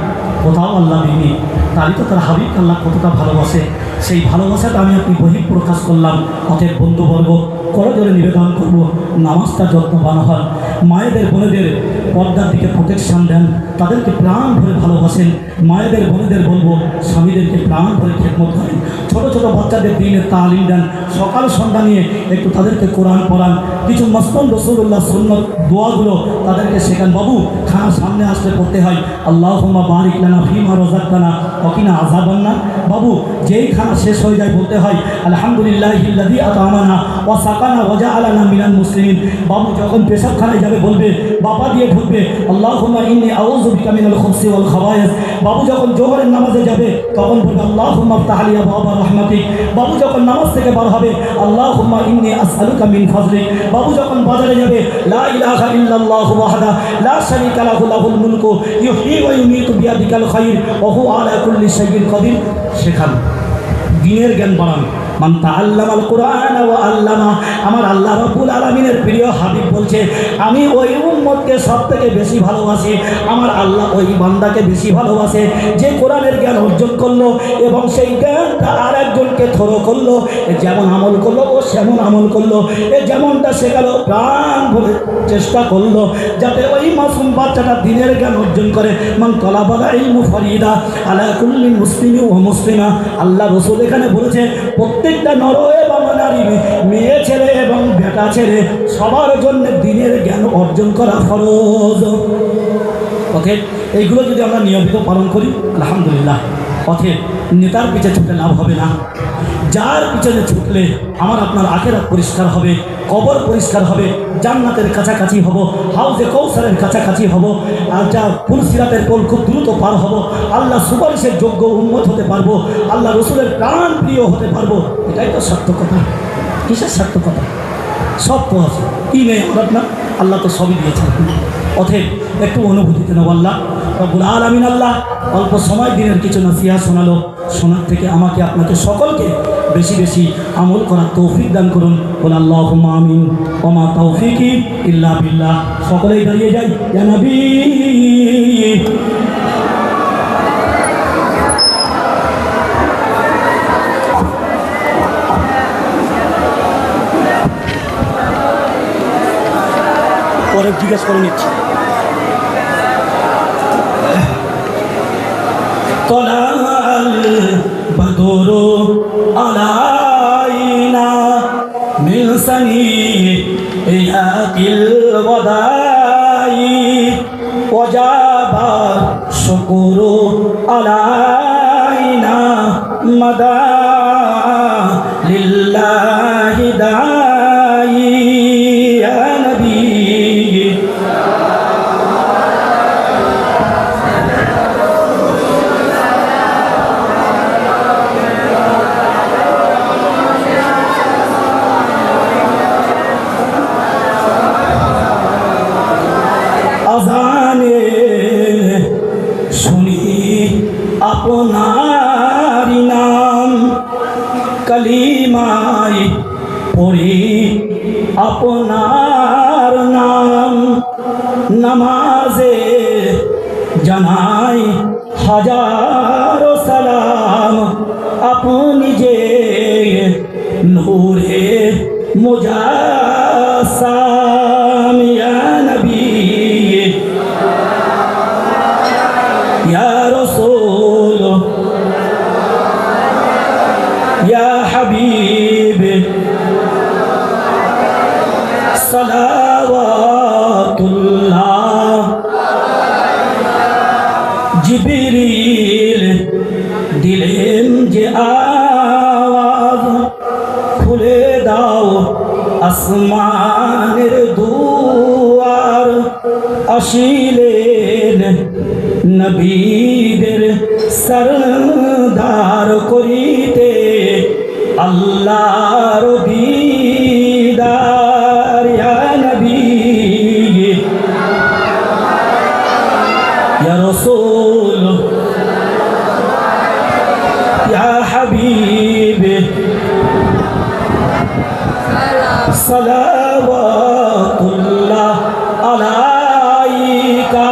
কোথাও আল্লাহ দিনই। তারই তো তার হাবিব আল্লাহ কতটা ভালোবাসে, সেই ভালোবাসাটা আমি আপনি বহিঃপ্রকাশ করলাম। অতএব বন্ধুবর্গ, করজোরে নিবেদন করবো নামাজটা যত্নবান হন, মায়েদের বোনেদের পর্দার দিকে প্রোটেকশান দেন, তাদেরকে প্রাণ ভরে ভালোবাসেন। মায়েদের বোনেদের বলবো স্বামীদেরকে প্রাণ ভরে খেদমত করেন। ছোটো ছোটো বাচ্চাদের দিনের তালিম দেন, সকাল সন্ধ্যা নিয়ে একটু তাদেরকে কোরআন পড়ান, কিছু মসনদ রাসূলুল্লাহ সুন্নত দোয়াগুলো তাদেরকে শেখান। বাবু খানা সামনে আসলে পড়তে হয় আল্লাহুম্মা বারিক লানা ফিমা রাযাকতানা ওয়া কিনা আযাবান নার। বাবু যেই খানা শেষ হয়ে যায় বলতে হয় আলহামদুলিল্লাহিল্লাযী আত'আমানা ওয়া সাকানা ওয়া জাআলানা মিনাল মুসলিমিন। বাবু যখন পেশাবখানায় যাবে বলবে, বাবা দিয়ে ঢুকবে আল্লাহুম্মা ইন্নী আউযু বিকা মিনাল খুবসি ওয়াল খাবায়েস। বাবু যখন জোহরের নামাজে যাবে তখন বলবে আল্লাহুম্মা ইফতাহ লি আবওয়াবা রাহমাতিক। বাবু যখন নামাজ থেকে বার হবে আল্লাহুম্মা ইন্নী আসআলুকা মিন ফাজলিক। বাবু যখন বাজারে যাবে লা ইলাহা ইল্লাল্লাহু ওয়াহদা লা শারীকা লাহু লাহুল মুলকু ইউহয়ী ওয়া ইউমীতু বিয়াদিকাল খায়র ওয়া হুয়া আলা কুল্লি শাইইন কাদির। শেখান, দ্বীনের জ্ঞান বাড়ান। মান তাআল্লামাল কুরআনা ওয়া আল্লামা। আমার আল্লাহ রাব্বুল আলামিনের প্রিয় হাবিব বলছে, আমি ওই উম্মতকে সবথেকে বেশি ভালোবাসি। আমার আল্লাহ ওই বান্দাকে বেশি ভালোবাসে যে কোরআনের জ্ঞান অর্জন করলো এবং সেই জ্ঞানটা আর একজনকে থরো করলো। যেমন আমল করলো ও সেমন আমল করলো, যেমনটা শেখালো প্রাণ ভরে চেষ্টা করলো যাতে ওই মাসুম বাচ্চাটা দ্বীনের জ্ঞান অর্জন করে। মান তালাবাল ইলমু ফরিদা আলা কুল্লি মুসলিমি ওয়া মুসলিমা। আল্লাহ রাসূল এখানে বলেছে প্রত্যেকটা নর এবং নারী, মেয়ে ছেলে এবং বেটা ছেলে সবার জন্য দ্বীনের জ্ঞান অর্জন করা ফরজ। ওকে, এইগুলো যদি আমরা নিয়মিত পালন করি আলহামদুলিল্লাহ। পথে নেতার পিছে ছুটে লাভ হবে না, যার পিছনে ছুটলে আমার আপনার আখিরাত পরিষ্কার হবে, কবর পরিষ্কার হবে, জান্নাতের কাছাকাছি হব, হাউজে কৌসারের কাছাকাছি হব, আর যা পুলসিরাতের কোল খুব দ্রুত পার হব, আল্লাহ সুপারিশের যোগ্য উম্মত হতে পারবো, আল্লাহ রসুলের প্রাণ প্রিয় হতে পারবো। এটাই তো সত্য কথা। কিসের সত্য কথা? সব তো আছে, কী নেই আমার আপনার? আল্লাহ তো সবই দিয়েছেন। অতএব একটু অনুভূতিতে নেব। আল্লাহ রব্বুল আলামিন আল্লাহ অল্প সময় দিনের কিছু নসিহত শোনালো, শোনার থেকে আমাকে আপনাকে সকলকে বেশি বেশি আমল করার তৌফিক দান করুন। বলে আল্লাহুম্মা আমিন। ওয়া মা তাওফিকি ইল্লা বিল্লাহ। সকলেই দাঁড়িয়ে যাই। ইয়া নবী পরে জিজ্ঞেস করে নিচ্ছি। তলাল বদরু আলাইনা মিন সানিয়াতিল ওয়াদাই ওয়াজাবা শুকরু আলাইনা মাদা লিল্লাহি দাই। ইয়া নবী আপনারি নাম কালিমায় পড়ি আপনার নাম, নামাজে জানাই হাজারো সালাম। আপনি যে নূরে মুজাসসাম। ইয়া নবী ইয়া রাসূল ইয়া হাবিব সালাওয়াতুল্লাহ। জিবরিল দিলেন যে আওয়াজ, খুলে দাও আসমানের দুয়ার। আসিলেন নবীদের সরদার করিতে আল্লাহর দিদার। ইয়া নবী ইয়া রাসূল ইয়া হাবিব সালাওয়াতুল্লাহ আলাইকা।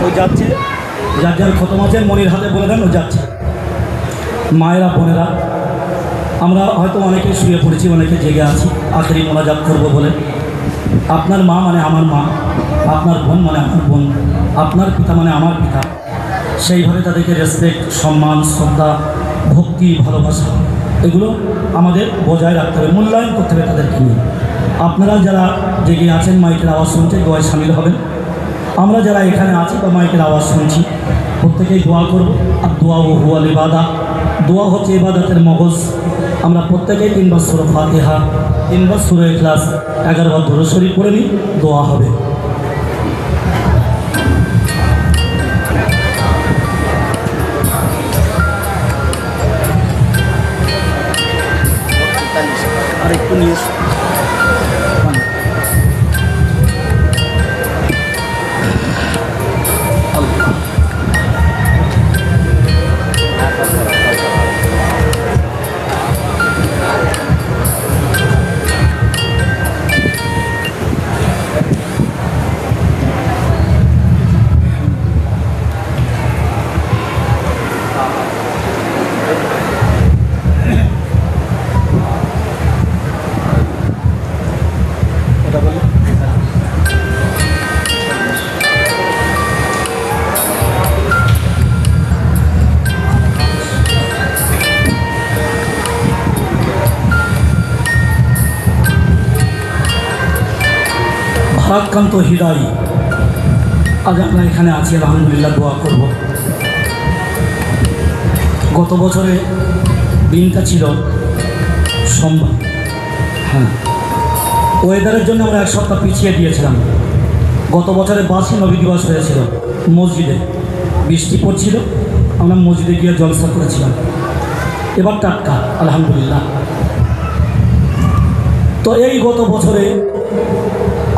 ওই যাচ্ছে, যার যার খতম আছে মনির হাতে বলে দেন, ও যাচ্ছে। মায়েরা বোনেরা, আমরা হয়তো অনেকে শুয়ে পড়েছি, অনেকে জেগে আছি, আখেরি মোনাজাত করবো বলে। আপনার মা মানে আমার মা, আপনার বোন মানে আমার বোন, আপনার পিতা মানে আমার পিতা। সেইভাবে তাদেরকে রেসপেক্ট, সম্মান, শ্রদ্ধা, ভক্তি, ভালোবাসা এগুলো আমাদের বজায় রাখতে হবে, মূল্যায়ন করতে হবে তাদেরকে নিয়ে। আপনারা যারা জেগে আছেন, মাইকের আওয়াজ শুনতে দোয়ায় সামিল হবেন। আমরা যারা এখানে আছি বা মাইকের আওয়াজ শুনছি, প্রত্যেকেই দোয়া করব। আর দোয়া ও হুয়াল ইবাদা, দোয়া হচ্ছে ইবাদতের মগজ। আমরা প্রত্যেকেই 3 বার সূরা ফাতিহা, 3 বার সূরা ইখলাস, 11 বার দুরূদ শরীফ পড়ে নিই, দোয়া হবে। আর একটু নিয়ে ভারাক্রান্ত হৃদয়, আজ আমরা এখানে আছি, আলহামদুলিল্লাহ দোয়া করব। গত বছরে দিনটা ছিল সোমবার, হ্যাঁ, ওয়েদারের জন্য আমরা 1 সপ্তাহ পিছিয়ে দিয়েছিলাম। গত বছরে 82 নবী দিবস হয়েছিল মসজিদে, বৃষ্টি পড়ছিল, আমরা মসজিদে গিয়ে জলসা করেছিলাম। এবার টাটকা আলহামদুলিল্লাহ। তো এই গত বছরে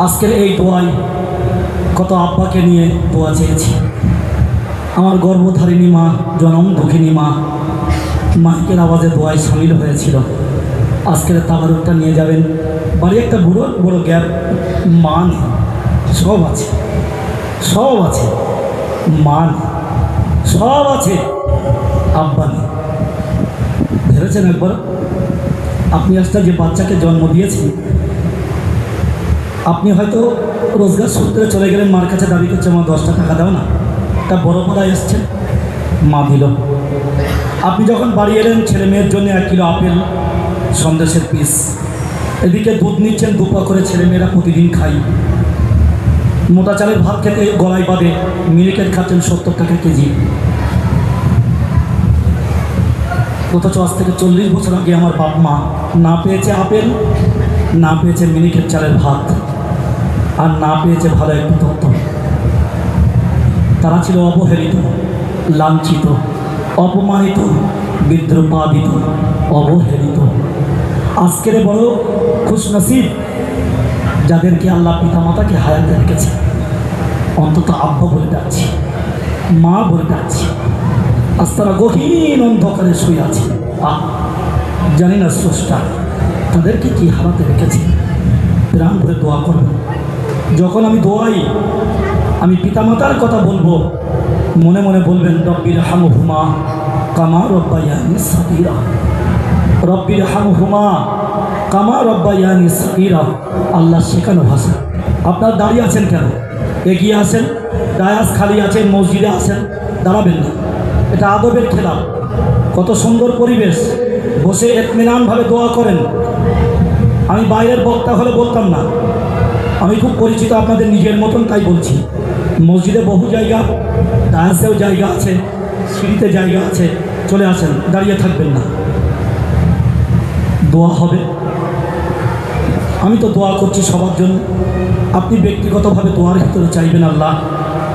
আজকের এই দোয়ায় কত আব্বাকে নিয়ে দোয়া চেয়েছি। আমার গর্ভধারিণী মা, জনম দুঃখিনী মা, মাইকের আওয়াজে দোয়ায় সামিল হয়েছিল। আজকের তাবারুকটা নিয়ে যাবেন। বাড়ি একটা বুড়ো বড় গ্যাপ, মা নেই, সব আছে, সব আছে, মা নেই, সব আছে, আব্বা নেই। ভেবেছেন একবার, আপনি আজটা যে বাচ্চাকে জন্ম দিয়েছেন, আপনি হয়তো রোজগার সূত্রে চলে গেলেন, মার কাছে দাবি করছে আমার 10টা টাকা দাও না, তা বড় পড়ায় এসছেন, মা দিল। আপনি যখন বাড়ি এলেন, ছেলে মেয়ের জন্য 1 কিলো আপেল, সন্দেশের পিস, এদিকে দুধ নিচ্ছেন 2 পা করে, ছেলে মেয়েরা প্রতিদিন খাই। মোটা চালের ভাত খেতে গলায় বাঁধে, মিনিকেট খাচ্ছেন 70 টাকা কেজি। অথচ আজ থেকে 40 বছর আগে আমার বাপ মা না পেয়েছে আপেল, না পেয়েছে মিনিকেট চালের ভাত, আর না পেয়েছে ভালো একটু তত্ত্ব। তারা ছিল অবহেলিত, লাঞ্ছিত, অপমানিত, বিদ্রুপাদিত, অবহেলিত। আজকের বড় খুশনসিব যাদেরকে আল্লাহ পিতামাতাকে হায়াতে রেখেছে, অন্তত আব্বা বলে ডাকছি, মা বলে ডাকছি। আজ তারা গহীন অন্ধকারে শুয়ে আছে। জানি না স্রষ্টা তাদেরকে কি হারাতে রেখেছে। প্রাণ ভরে দোয়া করবেন। যখন আমি দোয়াই, আমি পিতামাতার কথা বলবো, মনে মনে বলবেন রব্বির হামহুমা কামা রব্বায়ানি সাগীরা, রব্বির হামহুমা কামা রব্বায়ানি সাগীরা। আল্লাহ শেখানো ভাষা। আপনারা দাঁড়িয়ে আছেন কেন? এগিয়ে আসেন, ডায়াস খালি আছে, মসজিদে আসেন, দাঁড়াবেন না। এটা আদবের খেলা। কত সুন্দর পরিবেশ, বসে ইতমিনানভাবে দোয়া করেন। আমি বাইরের বক্তা হলে বলতাম না, আমি খুব পরিচিত আপনাদের নিজের মতন, তাই বলছি। মসজিদে বহু জায়গা, ডায়াসেও জায়গা আছে, সিঁড়িতে জায়গা আছে, চলে আসেন, দাঁড়িয়ে থাকবেন না। দোয়া হবে। আমি তো দোয়া করছি সবার জন্য। আপনি ব্যক্তিগতভাবে দোয়ার ভিতরে চাইবেন, আল্লাহ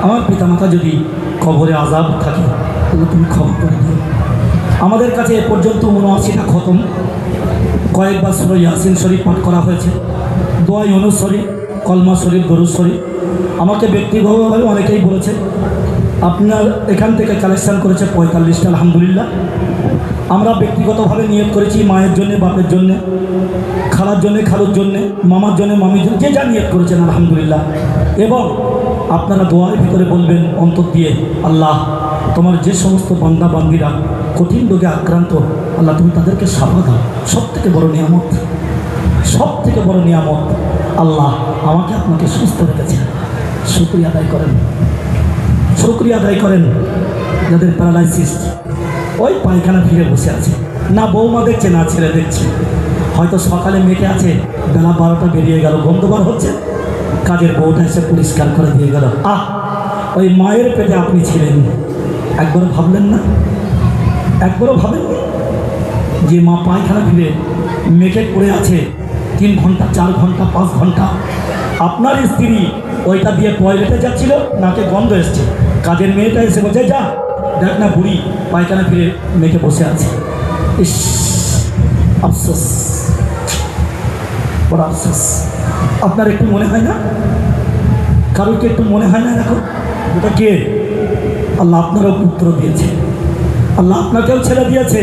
আমার পিতামাতা যদি কবরে আযাব থাকে তাহলে তুমি ক্ষমা করে দিও। আমাদের কাছে এ পর্যন্ত ৭৯টা খতম, কয়েকবার সূরা ইয়াসিন শরীফ পাঠ করা হয়েছে, দোয়া ইউনুস শরীফ, কলমা শরীফ, দরুদ শরীফ। আমাকে ব্যক্তিগতভাবে অনেকেই বলেছে, আপনার এখান থেকে কালেকশান করেছে 45টা, আলহামদুলিল্লাহ। আমরা ব্যক্তিগতভাবে নিয়ত করেছি মায়ের জন্যে, বাপের জন্যে, খালার জন্যে, খালুর জন্যে, মামার জন্যে, মামির জন্য, যে যা নিয়ত করেছেন আলহামদুলিল্লাহ। এবং আপনারা দোয়ার ভিতরে বলবেন অন্তর দিয়ে, আল্লাহ তোমার যে সমস্ত বান্দা বান্দিরা কঠিন রোগে আক্রান্ত, আল্লাহ তুমি তাদেরকে সাফা দাও। সব থেকে বড় নিয়ামত, সব থেকে বড় নিয়ামত আল্লাহ আমাকে আপনাকে সুস্থ রেখেছেন। শুকরিয়া আদায় করেন, শুকরিয়া আদায় করেন। যাদের প্যারালাইসিস, ওই পায়খানা ফিরে বসে আছে, না বৌমা দেখছে না ছেলে দেখছে, হয়তো সকালে মেঘে আছে, বেলা 12টা বেরিয়ে গেল, গন্ধবার হচ্ছে, কাজের বউটা এসে পরিষ্কার করে দিয়ে গেল। ওই মায়ের পেটে আপনি ছিলেন, একবারও ভাবলেন না? একবারও ভাবেননি যে মা পায়খানা ফিরে মেঘে পড়ে আছে 3 ঘন্টা, 4 ঘন্টা, 5 ঘন্টা, আপনার স্ত্রী ওইটা দিয়ে টয়লেটে যাচ্ছিল, নাকে গন্ধ এসছে, কাজের মেয়েটা এসে বলছে যা দেখ না বুড়ি পায়খানা ফিরে মেঘে বসে আছে। ইস, আফসোস, বড় আফসোস। আপনার একটু মনে হয় না? কারোর কি একটু মনে হয় না? এখন ওটা কে? আল্লাহ আপনারও পুত্র দিয়েছে, আল্লাহ আপনাকেও ছেড়ে দিয়েছে।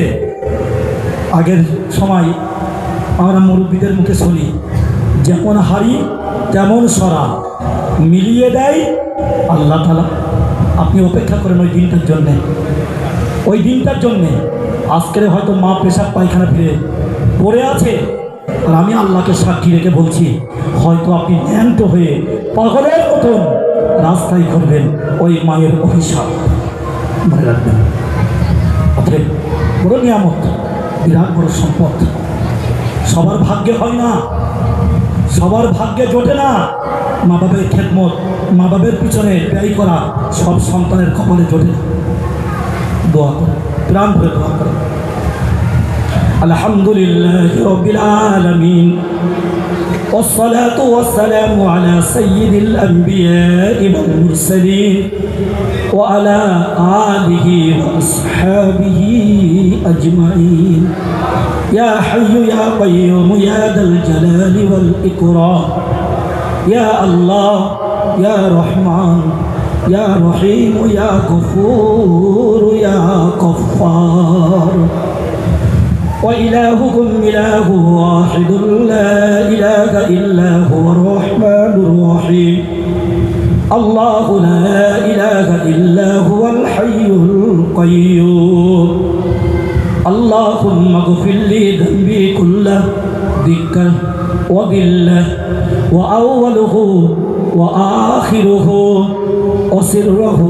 আগের সময় আমরা মুরব্বীদের মুখে শুনি, যেমন হাড়ি তেমন সরা, মিলিয়ে দেয় আল্লাহ তাআলা। আপনি অপেক্ষা করেন ওই দিনটার জন্যে, ওই দিনটার জন্যে। আজকের হয়তো মা পেশাব পায়খানা ফিরে পড়ে আছে, আর আমি আল্লাহকে সাক্ষী রেখে বলছি, হয়তো আপনি ন্যান্ত হয়ে পাগলের মতন রাস্তায় ঘুরবেন ওই মায়ের অভিশাপ। মনে রাখবেন, অতএব বড় নিয়ামত, বিরাট বড় সম্পদ। সবার ভাগ্যে হয় না, সবার ভাগ্যে জোটে না। মা বাবের খেদমত, মা বাবের পিছনে ব্যয় করা সব সন্তানের কপালে জোটে না। দোয়া করে, প্রাণ ভরে দোয়া করে। আলহামদুলিল্লাহ রাব্বিল আলামিন, والصلاة والسلام على سيد الأنبياء والمرسلين وعلى آله وأصحابه أجمعين. يا حي يا قيوم يا ذا الجلال والإكرام، يا الله يا رحمن يا رحيم يا غفور يا غفار. وإلهكم إله واحد لا إله إلا هو الرحمن الرحيم. الله لا إله إلا هو الحي القيوم. اللهم اغفر لي ذنبي كله دكه وذله وأوله وآخره وسره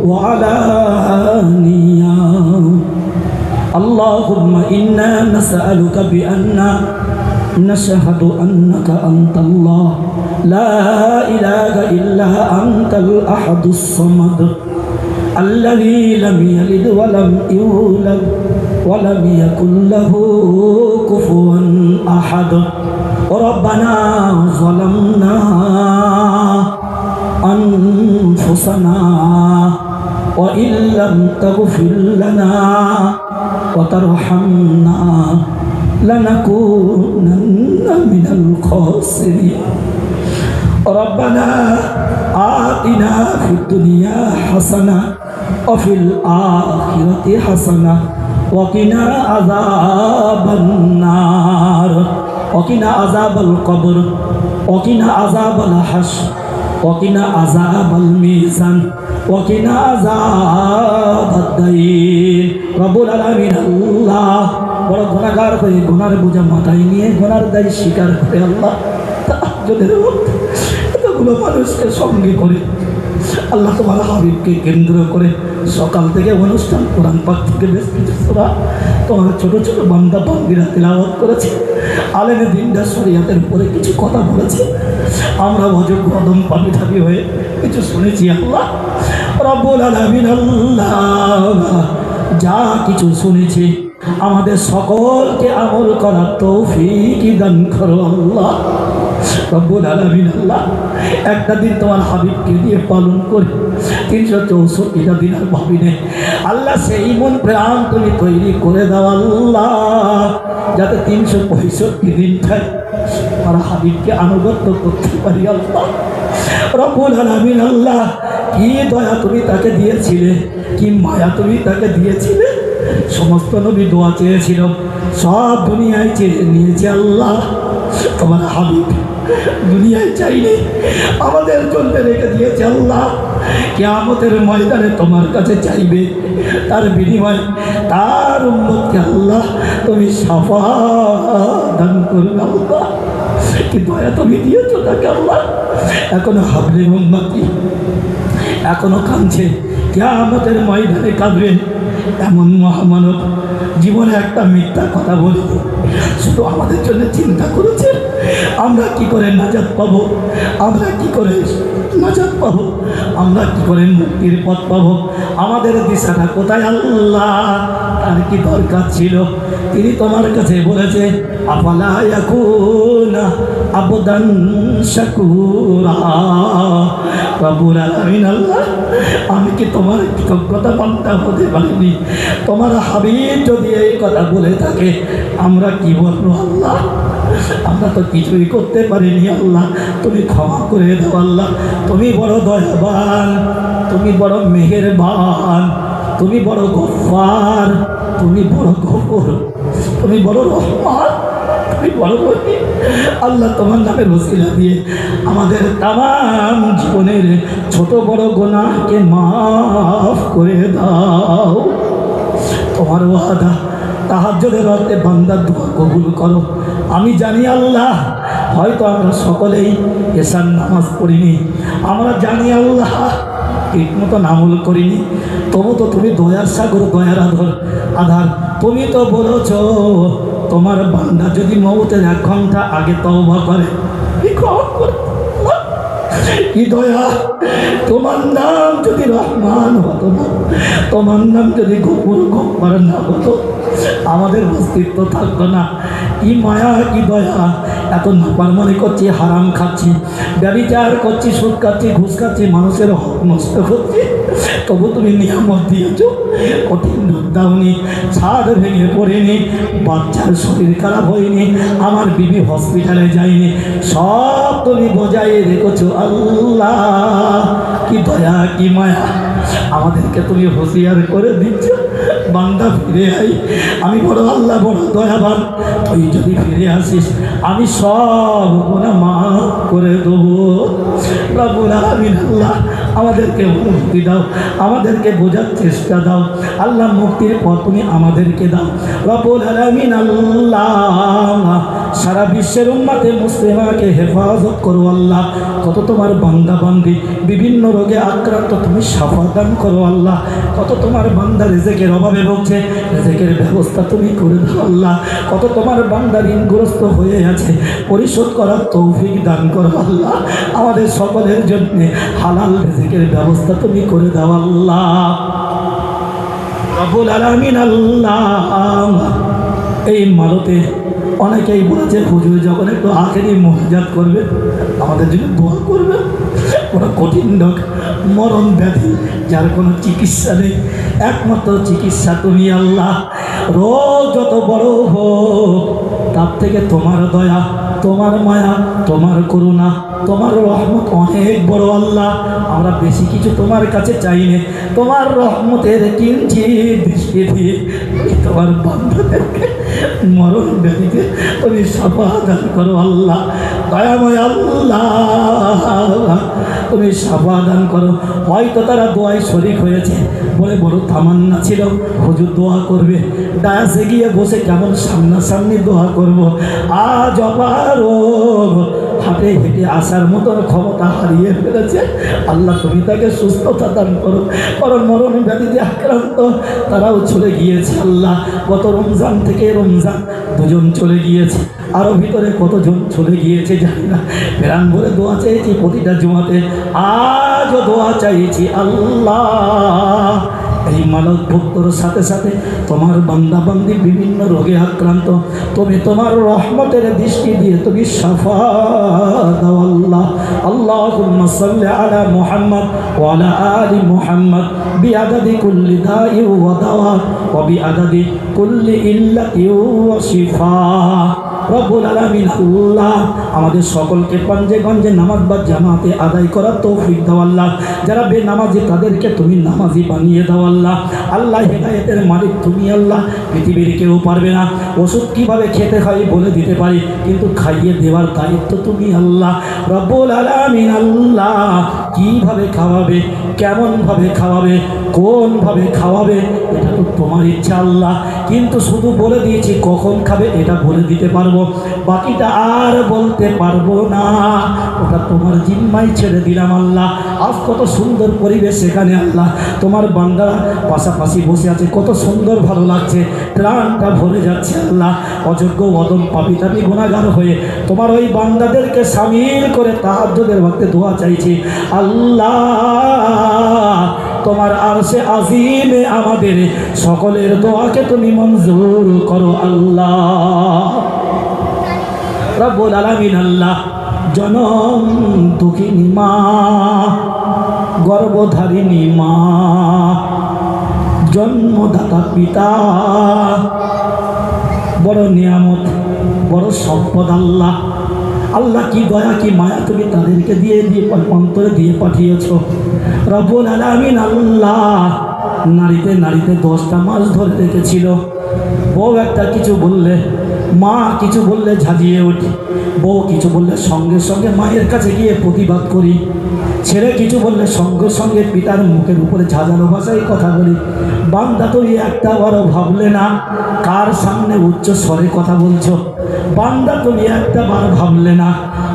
وعلانية. اللهم إنا نسألك بأن نشهد أنك أنت الله لا إله إلا أنت الأحد الصمد الذي لم يلد ولم يولد ولم يكن له كفوا أحد. ربنا ظلمنا أنفسنا وإن لم تغفر لنا وترحمنا لنكونن من الخاسرين. ربنا آتنا في الدنيا حسنة وفي الآخرة حسنة وقنا عذاب النار وقنا عذاب القبر وقنا عذاب الحشر وقنا عذاب الميزان وقنا عذاب الدين. রব্বুল আলামিন আল্লাহ বড় গুনাহগার হয়ে গুনার বোঝা মাথায় নিয়ে গুনার দায় স্বীকার করে আল্লাহ তাহাজ্জুদের মধ্যে এতগুলো মানুষকে সঙ্গে করে আল্লাহ তোমার হাবিবকে কেন্দ্র করে সকাল থেকে অনুষ্ঠান, কোরআন পাক থেকে বেশ কিছু সূরা তোমার ছোট ছোট বান্দা বান্দিরা তিলাওয়াত করেছে, আলেমে দিনটা শরীয়তের উপরে কিছু কথা বলেছে, আমরা অযোগ্য অদম পাপী ঠাপি হয়ে কিছু শুনেছি। আল্লাহ রব্বুল আলামিন আল্লাহ যা কিছু শুনেছি আমাদের সকলকে আমল করার তৌফিক দান করো আল্লাহ রব্বুল আলামিন। আল্লাহ একটা দিন তোমার হাবিবকে দিয়ে পালন করে 364টা দিন আর ভাবিনে আল্লাহ সেই মন প্রাণ তুমি তৈরি করে দাও আল্লাহ, যাতে 365 দিনটায় আমার হাবিবকে আনুগত্য করতে পারি আল্লাহ রব্বুল আলামিন। আল্লাহ কি দয়া তুমি তাকে দিয়েছিলে, কি মায়া তুমি তাকে দিয়েছিলে, সমস্ত নবী দোয়া চেয়েছিল, সব দুনিয়ায় চেয়ে নিয়েছে আল্লাহ। তোমার হাবিব দুনিয়ায় চাইনি, আমাদের জন্য রেখে দিয়েছে আল্লাহ। কিয়ামতের ময়দানে তোমার কাছে চাইবে, তার বিনিময়ে তার উম্মতকে আল্লাহ তুমি শাফাআত দান করবে আল্লাহ। কি দয়া তুমি দিয়েছো তাকে আল্লাহ। এখনো হাবলে উম্মতি, এখনো কাঁদছে, কিয়ামতের ময়দানে কাঁদবে। এমন মহামানব জীবনে একটা মিথ্যা কথা বলে শুধু আমাদের জন্য চিন্তা করেছে আমরা কি করে নাজাত পাবো, আমরা কি করে নাজাত পাবো, আমরা কি করে মুক্তির পথ পাবো, আমাদের দিশাটা কোথায় আল্লাহ। তার কি দরকার ছিল? তিনি তোমার কাছে বলেছে আফালা ইয়াকুনা আবদান শাকুরা। রব্বুল আলামিন আল্লাহ, আমি কি তোমার কৃতজ্ঞতা বান্দা হতে পারিনি? তোমার হাবিব যদি এই কথা বলে থাকে আমরা কি বলবো আল্লাহ? আমরা তো কিছুই করতে পারিনি আল্লাহ, তুমি ক্ষমা করে দাও আল্লাহ। তুমি বড় দয়াবান, তুমি বড় মেহেরবান, তুমি বড় গফফার, তুমি বড় গফুর, তুমি বড় রহমান, তুমি বড় রহিম। আল্লাহ তোমার নামের ওসিলা দিয়ে আমাদের তামাম জীবনের ছোট বড় গুনাহকে মাফ করে দাও। তোমার ওয়াদা তাহাজ্জুদের রাতে বান্দার দোয়া কবুল করো। আমি জানি আল্লাহ হয়তো আমরা সকলেই এশার নামাজ পড়িনি, আমরা জানি আল্লাহ ঠিক মতন আমল করিনি, তবু তো তুমি দয়ার সাগর, দয়ার আধার। তুমি তো বলেছ তোমার বান্দা যদি মওতের 1 ঘন্টা আগে তওবা করে, কি দয়া! তোমার নাম যদি রহমান হতো না, তোমার নাম যদি গফুর গফফার না হতো, আমাদের অস্তিত্ব থাকতো না। কি মায়া, কি দয়া! এত নাফরমানি করছি, হারাম খাচ্ছি, ব্যভিচার করছি, সুদ খাচ্ছি, ঘুষ খাচ্ছি, মানুষের হক নষ্ট করছি, তবু তুমি নিয়ামত দিয়েছ। কঠিন রোগ দাওনি, ছাদ ভেঙে পড়েনি, বাচ্চার শরীর খারাপ হয়নি, আমার বিবি হসপিটালে যায়নি, সব তুমি বজায় রেখেছ আল্লাহ। কি দয়া, কি মায়া! আমাদেরকে তুমি হুঁশিয়ার করে দিচ্ছ, বান্দা ফিরে আই, আমি বড় আল্লাহ বড় দয়াবান, তুই যদি ফিরে আসিস আমি সব গুনাহ মাফ করে দেবো। রব্বুল আলামিন আল্লাহ আমাদেরকে মুক্তি দাও, আমাদেরকে বোঝার চেষ্টা দাও আল্লাহ, মুক্তির পথ তুমি আমাদেরকে দাও রব্বুল আলামিন আল্লাহ। সারা বিশ্বের উম্মতে মুসলিমাকে হেফাজত করো আল্লাহ। কত তোমার বান্দা বান্দি বিভিন্ন রোগে আক্রান্ত, তুমি শাফা দান করো আল্লাহ। কত তোমার বান্দা রিজিকের অভাবে ভুগছে, রিজিকের ব্যবস্থা তুমি করে দাও আল্লাহ। কত তোমার বান্দা ঋণগ্রস্ত হয়ে আছে, পরিশোধ করার তৌফিক দান করো আল্লাহ। আমাদের সকলের জন্য হালাল রিজিকের ব্যবস্থা তুমি করে দাও আল্লাহ রব্বুল আলামিন আল্লাহ। এই মালতে অনেকেই বলেছে হুজুর যখন একটু আখেরি মোনাজাত করবে আমাদের জন্য দোয়া করবে। ওরা কঠিন রোগ, মরণ ব্যাধি, যার কোনো চিকিৎসা নেই, একমাত্র চিকিৎসা তুমি আল্লাহ। রোগ যত বড় হোক তার থেকে তোমার দয়া, তোমার মায়া, তোমার করুণা, তোমার রহমত অনেক বড় আল্লাহ। আমরা বেশি কিছু তোমার কাছে চাই না, তোমার রহমতের কিঞ্চিৎ দৃষ্টি দিয়ে তোমার বান্দাদেরকে মরণ ব্যাধিতে তুমি শাফা দান করো আল্লাহ। দয়াময় আল্লাহ তুমি শাফা দান করো। হয়তো তারা দোয়ায় শরীক হয়েছে বলে বড় তামান্না ছিল হুজুর দোয়া করবে, ডায়াসে গিয়ে বসে কেমন সামনাসামনি দোয়া করব। আজ অপারো হাঁটে হেঁটে আসার মতন ক্ষমতা হারিয়ে ফেলেছে আল্লাহ, তুমি তাকে সুস্থতা দান করো। কারণ মরণ ব্যাধিতে আক্রান্ত তারাও চলে গিয়েছে আল্লাহ। গত রমজান থেকে রমজান দুজন চলে গিয়েছে, আরও ভিতরে কতজন চলে গিয়েছে জানি না। প্রাণ ভরে দোয়া চাইছি প্রতিটা জুমাতে, আজও দোয়া চাইছি আল্লাহ। এই মানব ভক্তর সাথে সাথে তোমার বান্দা বান্দি বিভিন্ন রোগে আক্রান্ত, তুমি তোমার রহমতের দৃষ্টি দিয়ে তুমি শাফা দাও আল্লাহ। আল্লাহুম্মা সাল্লি আলা মুহাম্মদ ওয়া আলা আলি মুহাম্মদ বিআদাদি কুল্লি দাই ওয়া দাওয়া ওয়া বিআদাদি কুল্লি ইল্লাতি ওয়া শিফা। রব্বুল আলামিন আল্লাহ আমাদের সকলকে পাঞ্জে গঞ্জে নামাজ বা জামাতে আদায় করার তৌফিক দাও আল্লাহ। যারা বেনামাজি তাদেরকে তুমি নামাজি বানিয়ে দাও আল্লাহ। আল্লাহ হেদায়েতের মালিক তুমি আল্লাহ, পৃথিবীর কেউ পারবে না। ওষুধ কিভাবে খেতে হয় বলে দিতে পারি, কিন্তু খাইয়ে দেওয়ার দায়িত্ব তুমি আল্লাহ রব্বুল আলামিন আল্লাহ। কিভাবে খাওয়াবে, কেমনভাবে খাওয়াবে, কোনভাবে খাওয়াবে এটা তো তোমার ইচ্ছা আল্লাহ, কিন্তু শুধু বলে দিয়েছি কখন খাবে এটা বলে দিতে পারবো, বাকিটা আর বলতে পারবো না। ওটা তোমার জিম্মায় ছেড়ে দিলাম আল্লাহ। আজ কত সুন্দর পরিবেশ এখানে আল্লাহ, তোমার বান্দারা পাশাপাশি বসে আছে, কত সুন্দর ভালো লাগছে, প্রাণটা ভরে যাচ্ছে আল্লাহ। অযোগ্য অদম পাপী তাপী গুনাহগার হয়ে তোমার ওই বান্দাদেরকে শামিল করে তাহাজ্জুদের ওয়াক্তে দোয়া চাইছি আল্লাহ। তোমার আরশে আজিমে আমাদের সকলের দোয়াকে তুমি মঞ্জুর করো আল্লাহ রব্বুল আলামিন আল্লাহ। জনম দুঃখিনী মা, গর্ভধারিণী মা, জন্মদাতা পিতা বড় নিয়ামত, বড় সম্পদ আল্লাহ। আল্লাহ কি দয়া কি মায়া তুমি তাদেরকে দিয়ে অন্তরে দিয়ে পাঠিয়েছ রব্বুল আলামিন আল্লাহ। নারীতে নারীতে 10টা মাস ধরে রেখেছিল। বউ একটা কিছু বললে, মা কিছু বললে ঝাঁঝিয়ে উঠি, বউ কিছু বললে সঙ্গে সঙ্গে মায়ের কাছে গিয়ে প্রতিবাদ করি, ছেলে কিছু বললে সঙ্গে সঙ্গে পিতার মুখের উপরে ঝাঁঝালো ভাষায় কথা বলি। বান্দা তুমি একটা বড় ভাবলে না কার সামনে উচ্চ স্বরে কথা বলছো? বান্দা তুমি একটা বার ভাবলে না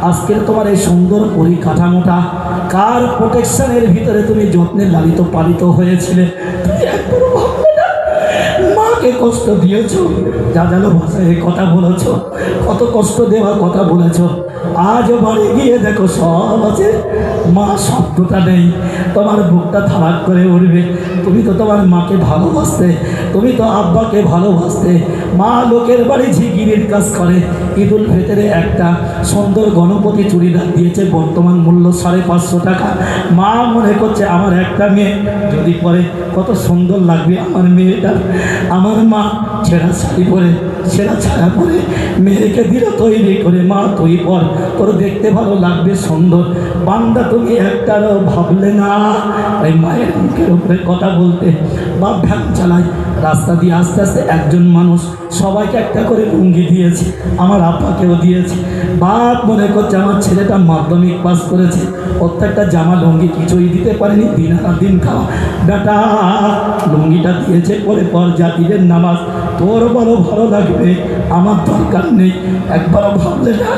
আজকের তোমার এই সুন্দর পরিকাঠামোটা কার প্রোটেকশনের ভিতরে তুমি যত্নে লালিত পালিত হয়েছিলে? তুমি একবারও ভাবলে না মাকে কষ্ট দিয়েছ, ঝাঁঝালো ভাষায় কথা বলেছ, কত কষ্ট দেওয়ার কথা বলেছ। আজও বাড়ি গিয়ে দেখো সব আছে, মা শব্দটা নেই। তোমার বুকটা থারাক করে উঠবে। তুমি তো তোমার মাকে ভালোবাসতে, তুমি তো আব্বাকে ভালোবাসতে। মা লোকের বাড়ি ঝিগিরির কাজ করে, ঈদুল ফিতরে একটা সুন্দর গণপতি চুড়িদার দিয়েছে, বর্তমান মূল্য 550 টাকা। মা মনে করছে আমার একটা মেয়ে যদি পরে কত সুন্দর লাগবে আমার মেয়েটা। আমার মা ছেঁড়া শাড়ি পরে, ছেঁড়া ছাড়া পরে মেয়েকে দিল তৈরি করে, মা তুই পর, তোর দেখতে ভালো লাগবে সুন্দর। বান্দা তুমি একটারও ভাবলে না ওই মায়ের মুখের উপরে কথা বলতে। বাপ ভ্যান চালায়, রাস্তা দিয়ে আস্তে আস্তে একজন মানুষ সবাইকে একটা করে লুঙ্গি দিয়েছে, আমার আব্বাকেও দিয়েছে। বাপ মনে করছে আমার ছেলেটা মাধ্যমিক পাস করেছে, প্রত্যেকটা জামা লুঙ্গি কিছুই দিতে পারেনি, দিন আর দিন খাওয়া। বেটা লুঙ্গিটা দিয়েছে, পরে পর জাতিদের নামাজ, তোর বড় ভালো লাগবে, আমার দরকার নেই। একবারও ভাবলে না,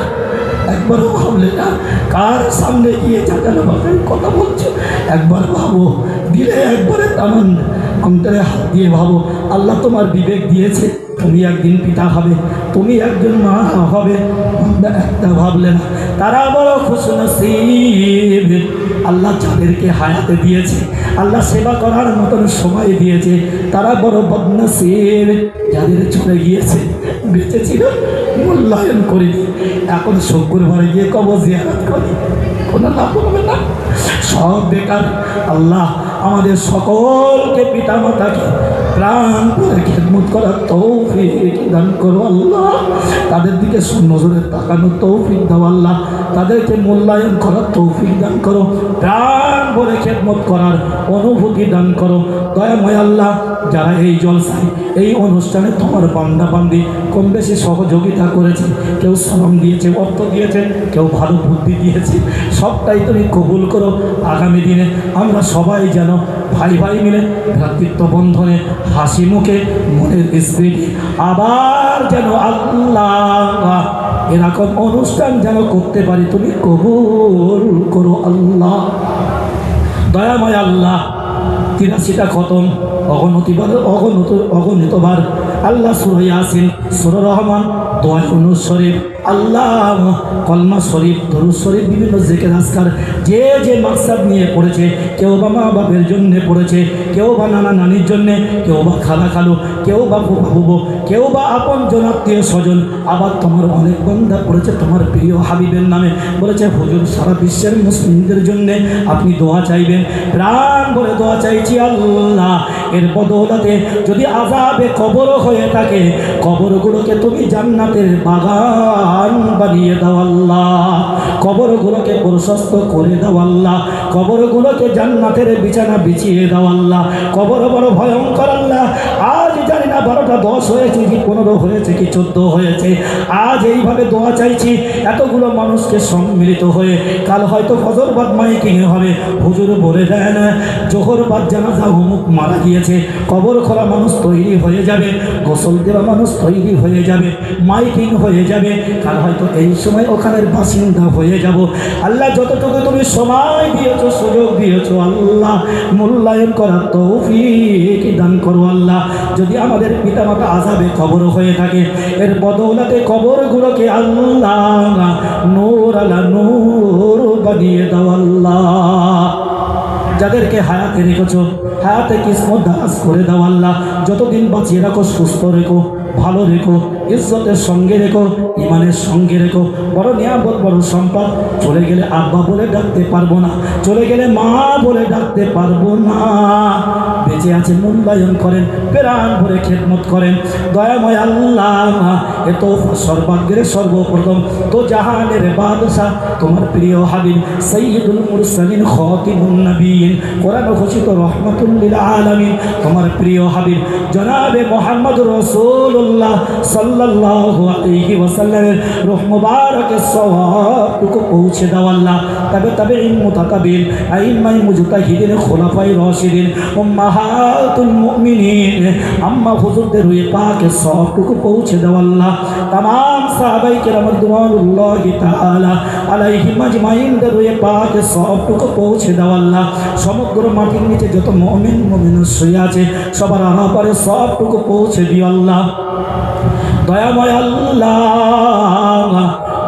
একবারও ভাবলে না কার সামনে গিয়ে ঝাঁকানো ভাবেন কথা বলছো? একবার ভাবো, দিলে একবারে তামান অন্তরে হাত দিয়ে ভাবো। আল্লাহ তোমার বিবেক দিয়েছে, তুমি একদিন পিতা হবে, তুমি একজন মা হবে। একটা ভাবলে না, তারা বড় খুশনসিব। আল্লাহ যাদেরকে হায়াতে দিয়েছে, আল্লাহ সেবা করার মতন সময় দিয়েছে, তারা বড় বদনসিব। যাদের চলে গিয়েছে, বেঁচে ছিল মূল্যায়ন করিনি, এখন শুক্রবারে গিয়ে কবর জিয়ারত করি, কোনো লাভ হবে না, সব বেকার। আল্লাহ আমাদের সকলকে পিতা মাতাকে প্রাণ করে খেদমত করার তৌফিক দান করো আল্লাহ। তাদের দিকে নজরে তাকানোর তৌফিক দাও আল্লাহ। তাদেরকে মূল্যায়ন করার তৌফিক দান করো, প্রাণ ভরে খেদমত করার অনুভূতি দান করো। দয়াময় আল্লাহ, যারা এই জলসায় এই অনুষ্ঠানে তোমার বান্দা বান্দি কম বেশি সহযোগিতা করেছে, কেউ শ্রম দিয়েছে, অর্থ দিয়েছে, কেউ ভালো বুদ্ধি দিয়েছে, সবটাই তুমি কবুল করো। আগামী দিনে আমরা সবাই যেন ভাই ভাই মিলে ভ্রাতৃত্ব বন্ধনে হাসি মুখে মনের স্মৃতি আবার যেন আল্লাহ এরকম অনুষ্ঠান যেন করতে পারি, তুমি কবুল করো আল্লাহ। দয়াময় আল্লাহ, 83টা খতম, অগণিতবার আল্লাহ, সূরা ইয়াসিন, সূরা রহমান, দোয়া ইউনূস শরীফ, আল্লাহ কলমা শরীফ, দরুদ শরীফ, বিভিন্ন জিকির আজকার যে যে মাকসাদ নিয়ে পড়েছে, কেউ বা মা বাপের জন্যে পড়েছে, কেউ বা নানা নানির জন্যে, কেউ বা খালা খালু, কেউ বা ফুফা ফুফু, কেউ বা আপন জনাত্মীয় স্বজন, আবার তোমার অনেক বান্দা পড়েছে তোমার প্রিয় হাবিবের নামে, বলেছে হুজুর সারা বিশ্বের মুসলিমদের জন্য আপনি দোয়া চাইবেন। প্রাণ বলে দোয়া চাইছি আল্লাহ, এর বদৌলতে যদি আযাবে কবর হয়ে থাকে, কবরগুলোকে তুমি জান্নাতের বাগান বানিয়ে দাও আল্লাহ, কবরগুলোকে প্রশস্ত করে দাও আল্লাহ, কবরগুলোকে জান্নাতের বিছানা বিছিয়ে দাও আল্লাহ। কবর বড় ভয়ঙ্কর আল্লাহ। আজ জানি না 12টা 10 হয়েছে কি 15 হয়েছে কি 14 হয়েছে, আজ এইভাবে দোয়া চাইছি এতগুলো মানুষকে সম্মিলিত হয়ে, কাল হয়তো ফজরবাদ মাইকিং হবে, হুজুর বলে দেন জোহরবাদ জানাজা অমুক মারা গিয়েছে, কবর খোলা মানুষ তৈরি হয়ে যাবে, গোসল দেওয়া মানুষ তৈরি হয়ে যাবে, মাইকিং হয়ে যাবে, কাল হয়তো এই সময় ওখানের বাসিন্দা হয়ে যাব। আল্লাহ যতটুকু তুমি সময় দিয়েছো, সুযোগ দিয়েছো আল্লাহ, মূল্যায়ন করার তৌফিক দান করো আল্লাহ। যদি আমাদের পিতামাতা আযাবে কবর হয়ে থাকে, এর বদৌলতে কবরগুলোকে আল্লাহ নূর আলা নূর বানিয়ে দাও আল্লাহ। যাদেরকে হায়াতে রেখেছো, হায়াতে কিসমত দারাজ করে দাও আল্লাহ। যতদিন বাঁচিয়ে রাখো, সুস্থ রেখো, ভালো রেখো, ইজ্জতের সঙ্গে রেখো, ইমানের সঙ্গে রেখো। বড় নিয়ামত, বড় সম্পদ। চলে গেলে আব্বা বলে ডাকতে পারবো না, চলে গেলে মা বলে ডাকতে পারবো না, বেঁচে আছে মূল্যায়ন করেন, প্রাণ ভরে খেদমত করেন। দয়াময় আল্লাহ, এ তো সর্বাগ্রে সর্বপ্রথম তো জাহানের বাদশা তোমার প্রিয় হাবিব সাইয়্যিদুল মুরসালিন খাতিমুন নবিয়্যিন কোরআন ঘোষিত রহমাতুল লিল আলামিন তোমার প্রিয় হাবিব জনাবে মুহাম্মদুর রাসূলুল্লাহ সাল্লাল্লাহু আলাইহি ওয়াসাল্লামের রূহ মুবারকের সওয়াবটুকু পৌঁছে দাও আল্লাহ। তবে মুতাকাবির আইম্মাই মুজতাহিদিন খুলাফায়ে রাশিদিন উম্মাহাতুল মুমিনিন আম্মা হুজুরদের রূহে পাকের সওয়াবটুকু পৌঁছে দাও আল্লাহ। तमाम সাহাবায়ে কেরাম রাদিয়াল্লাহু তাআলা আলাইহিম আজমাইনদের রূহে পাকের সওয়াবটুকু পৌঁছে দাও আল্লাহ। সমগ্র মাটির নিচে যত মুমিন মুমিনা শুয়ে আছে সবার আনাপারে সওয়াবটুকু পৌঁছে দিও আল্লাহ। দয়াময় আল্লাহ,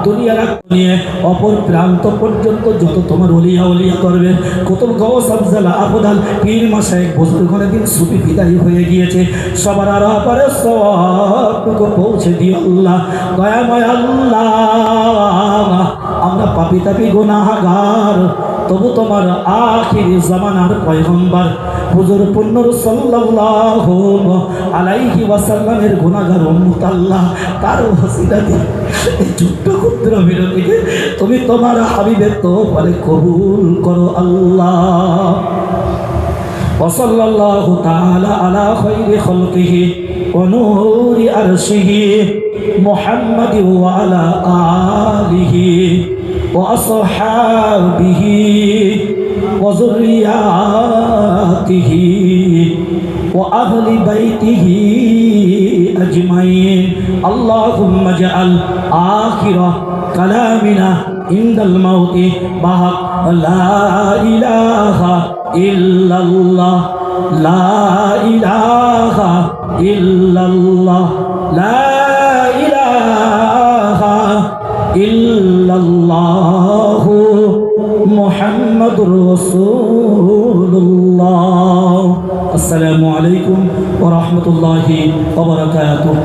দুনিয়ার নিয়ে অপর প্রান্ত পর্যন্ত যত তোমার ওলিয়া ওলিয়া করবে, কুতুব গাউস আফজাল আবদাল পীর মাশায়েখ বুজুর্গদের দিন সুফি বিদায় হয়ে গিয়েছে, সবার আপারে সওয়াবটুকু পৌঁছে দিও আল্লাহ। দয়াময় আল্লাহ, আমরা পাপী তাপী গুনাহগার, তবু তোমার আখির জামানার পয়গম্বর হুজুর পুন্নর সাল্লাল্লাহু আলাইহি ওয়াসাল্লামের গুনাহগার উম্মত আল্লাহ, তার ওসিলাতে এই ছোট্ট ক্ষুদ্র বিরতিকে তুমি তোমার হাবিবের তওবারে কবুল করো আল্লাহ। ওয়া সাল্লাল্লাহু তাআলা আলা খায়রি খালকিহি ওয়া নূরি আরশিহি মুহাম্মাদি ওয়া আলা আলিহি ওয়া আসহাবিহি ওয়া যুররিয়াতিহি ওয়া আহলি বাইতিহি আজমাইন। আল্লাহুম্মা জাআল আখিরা কালামিনা ইনদাল মাউতি বাহাক লা ইলাহা ইল্লাল্লাহ, লা ইলাহা ইল্লাল্লাহ, লা ইলাহা ইল্লাল্লাহ মুহাম্মাদুর রাসূলুল্লাহ। আসসালামু আলাইকুম ওয়া রাহমাতুল্লাহি ওয়া বারাকাতুহু।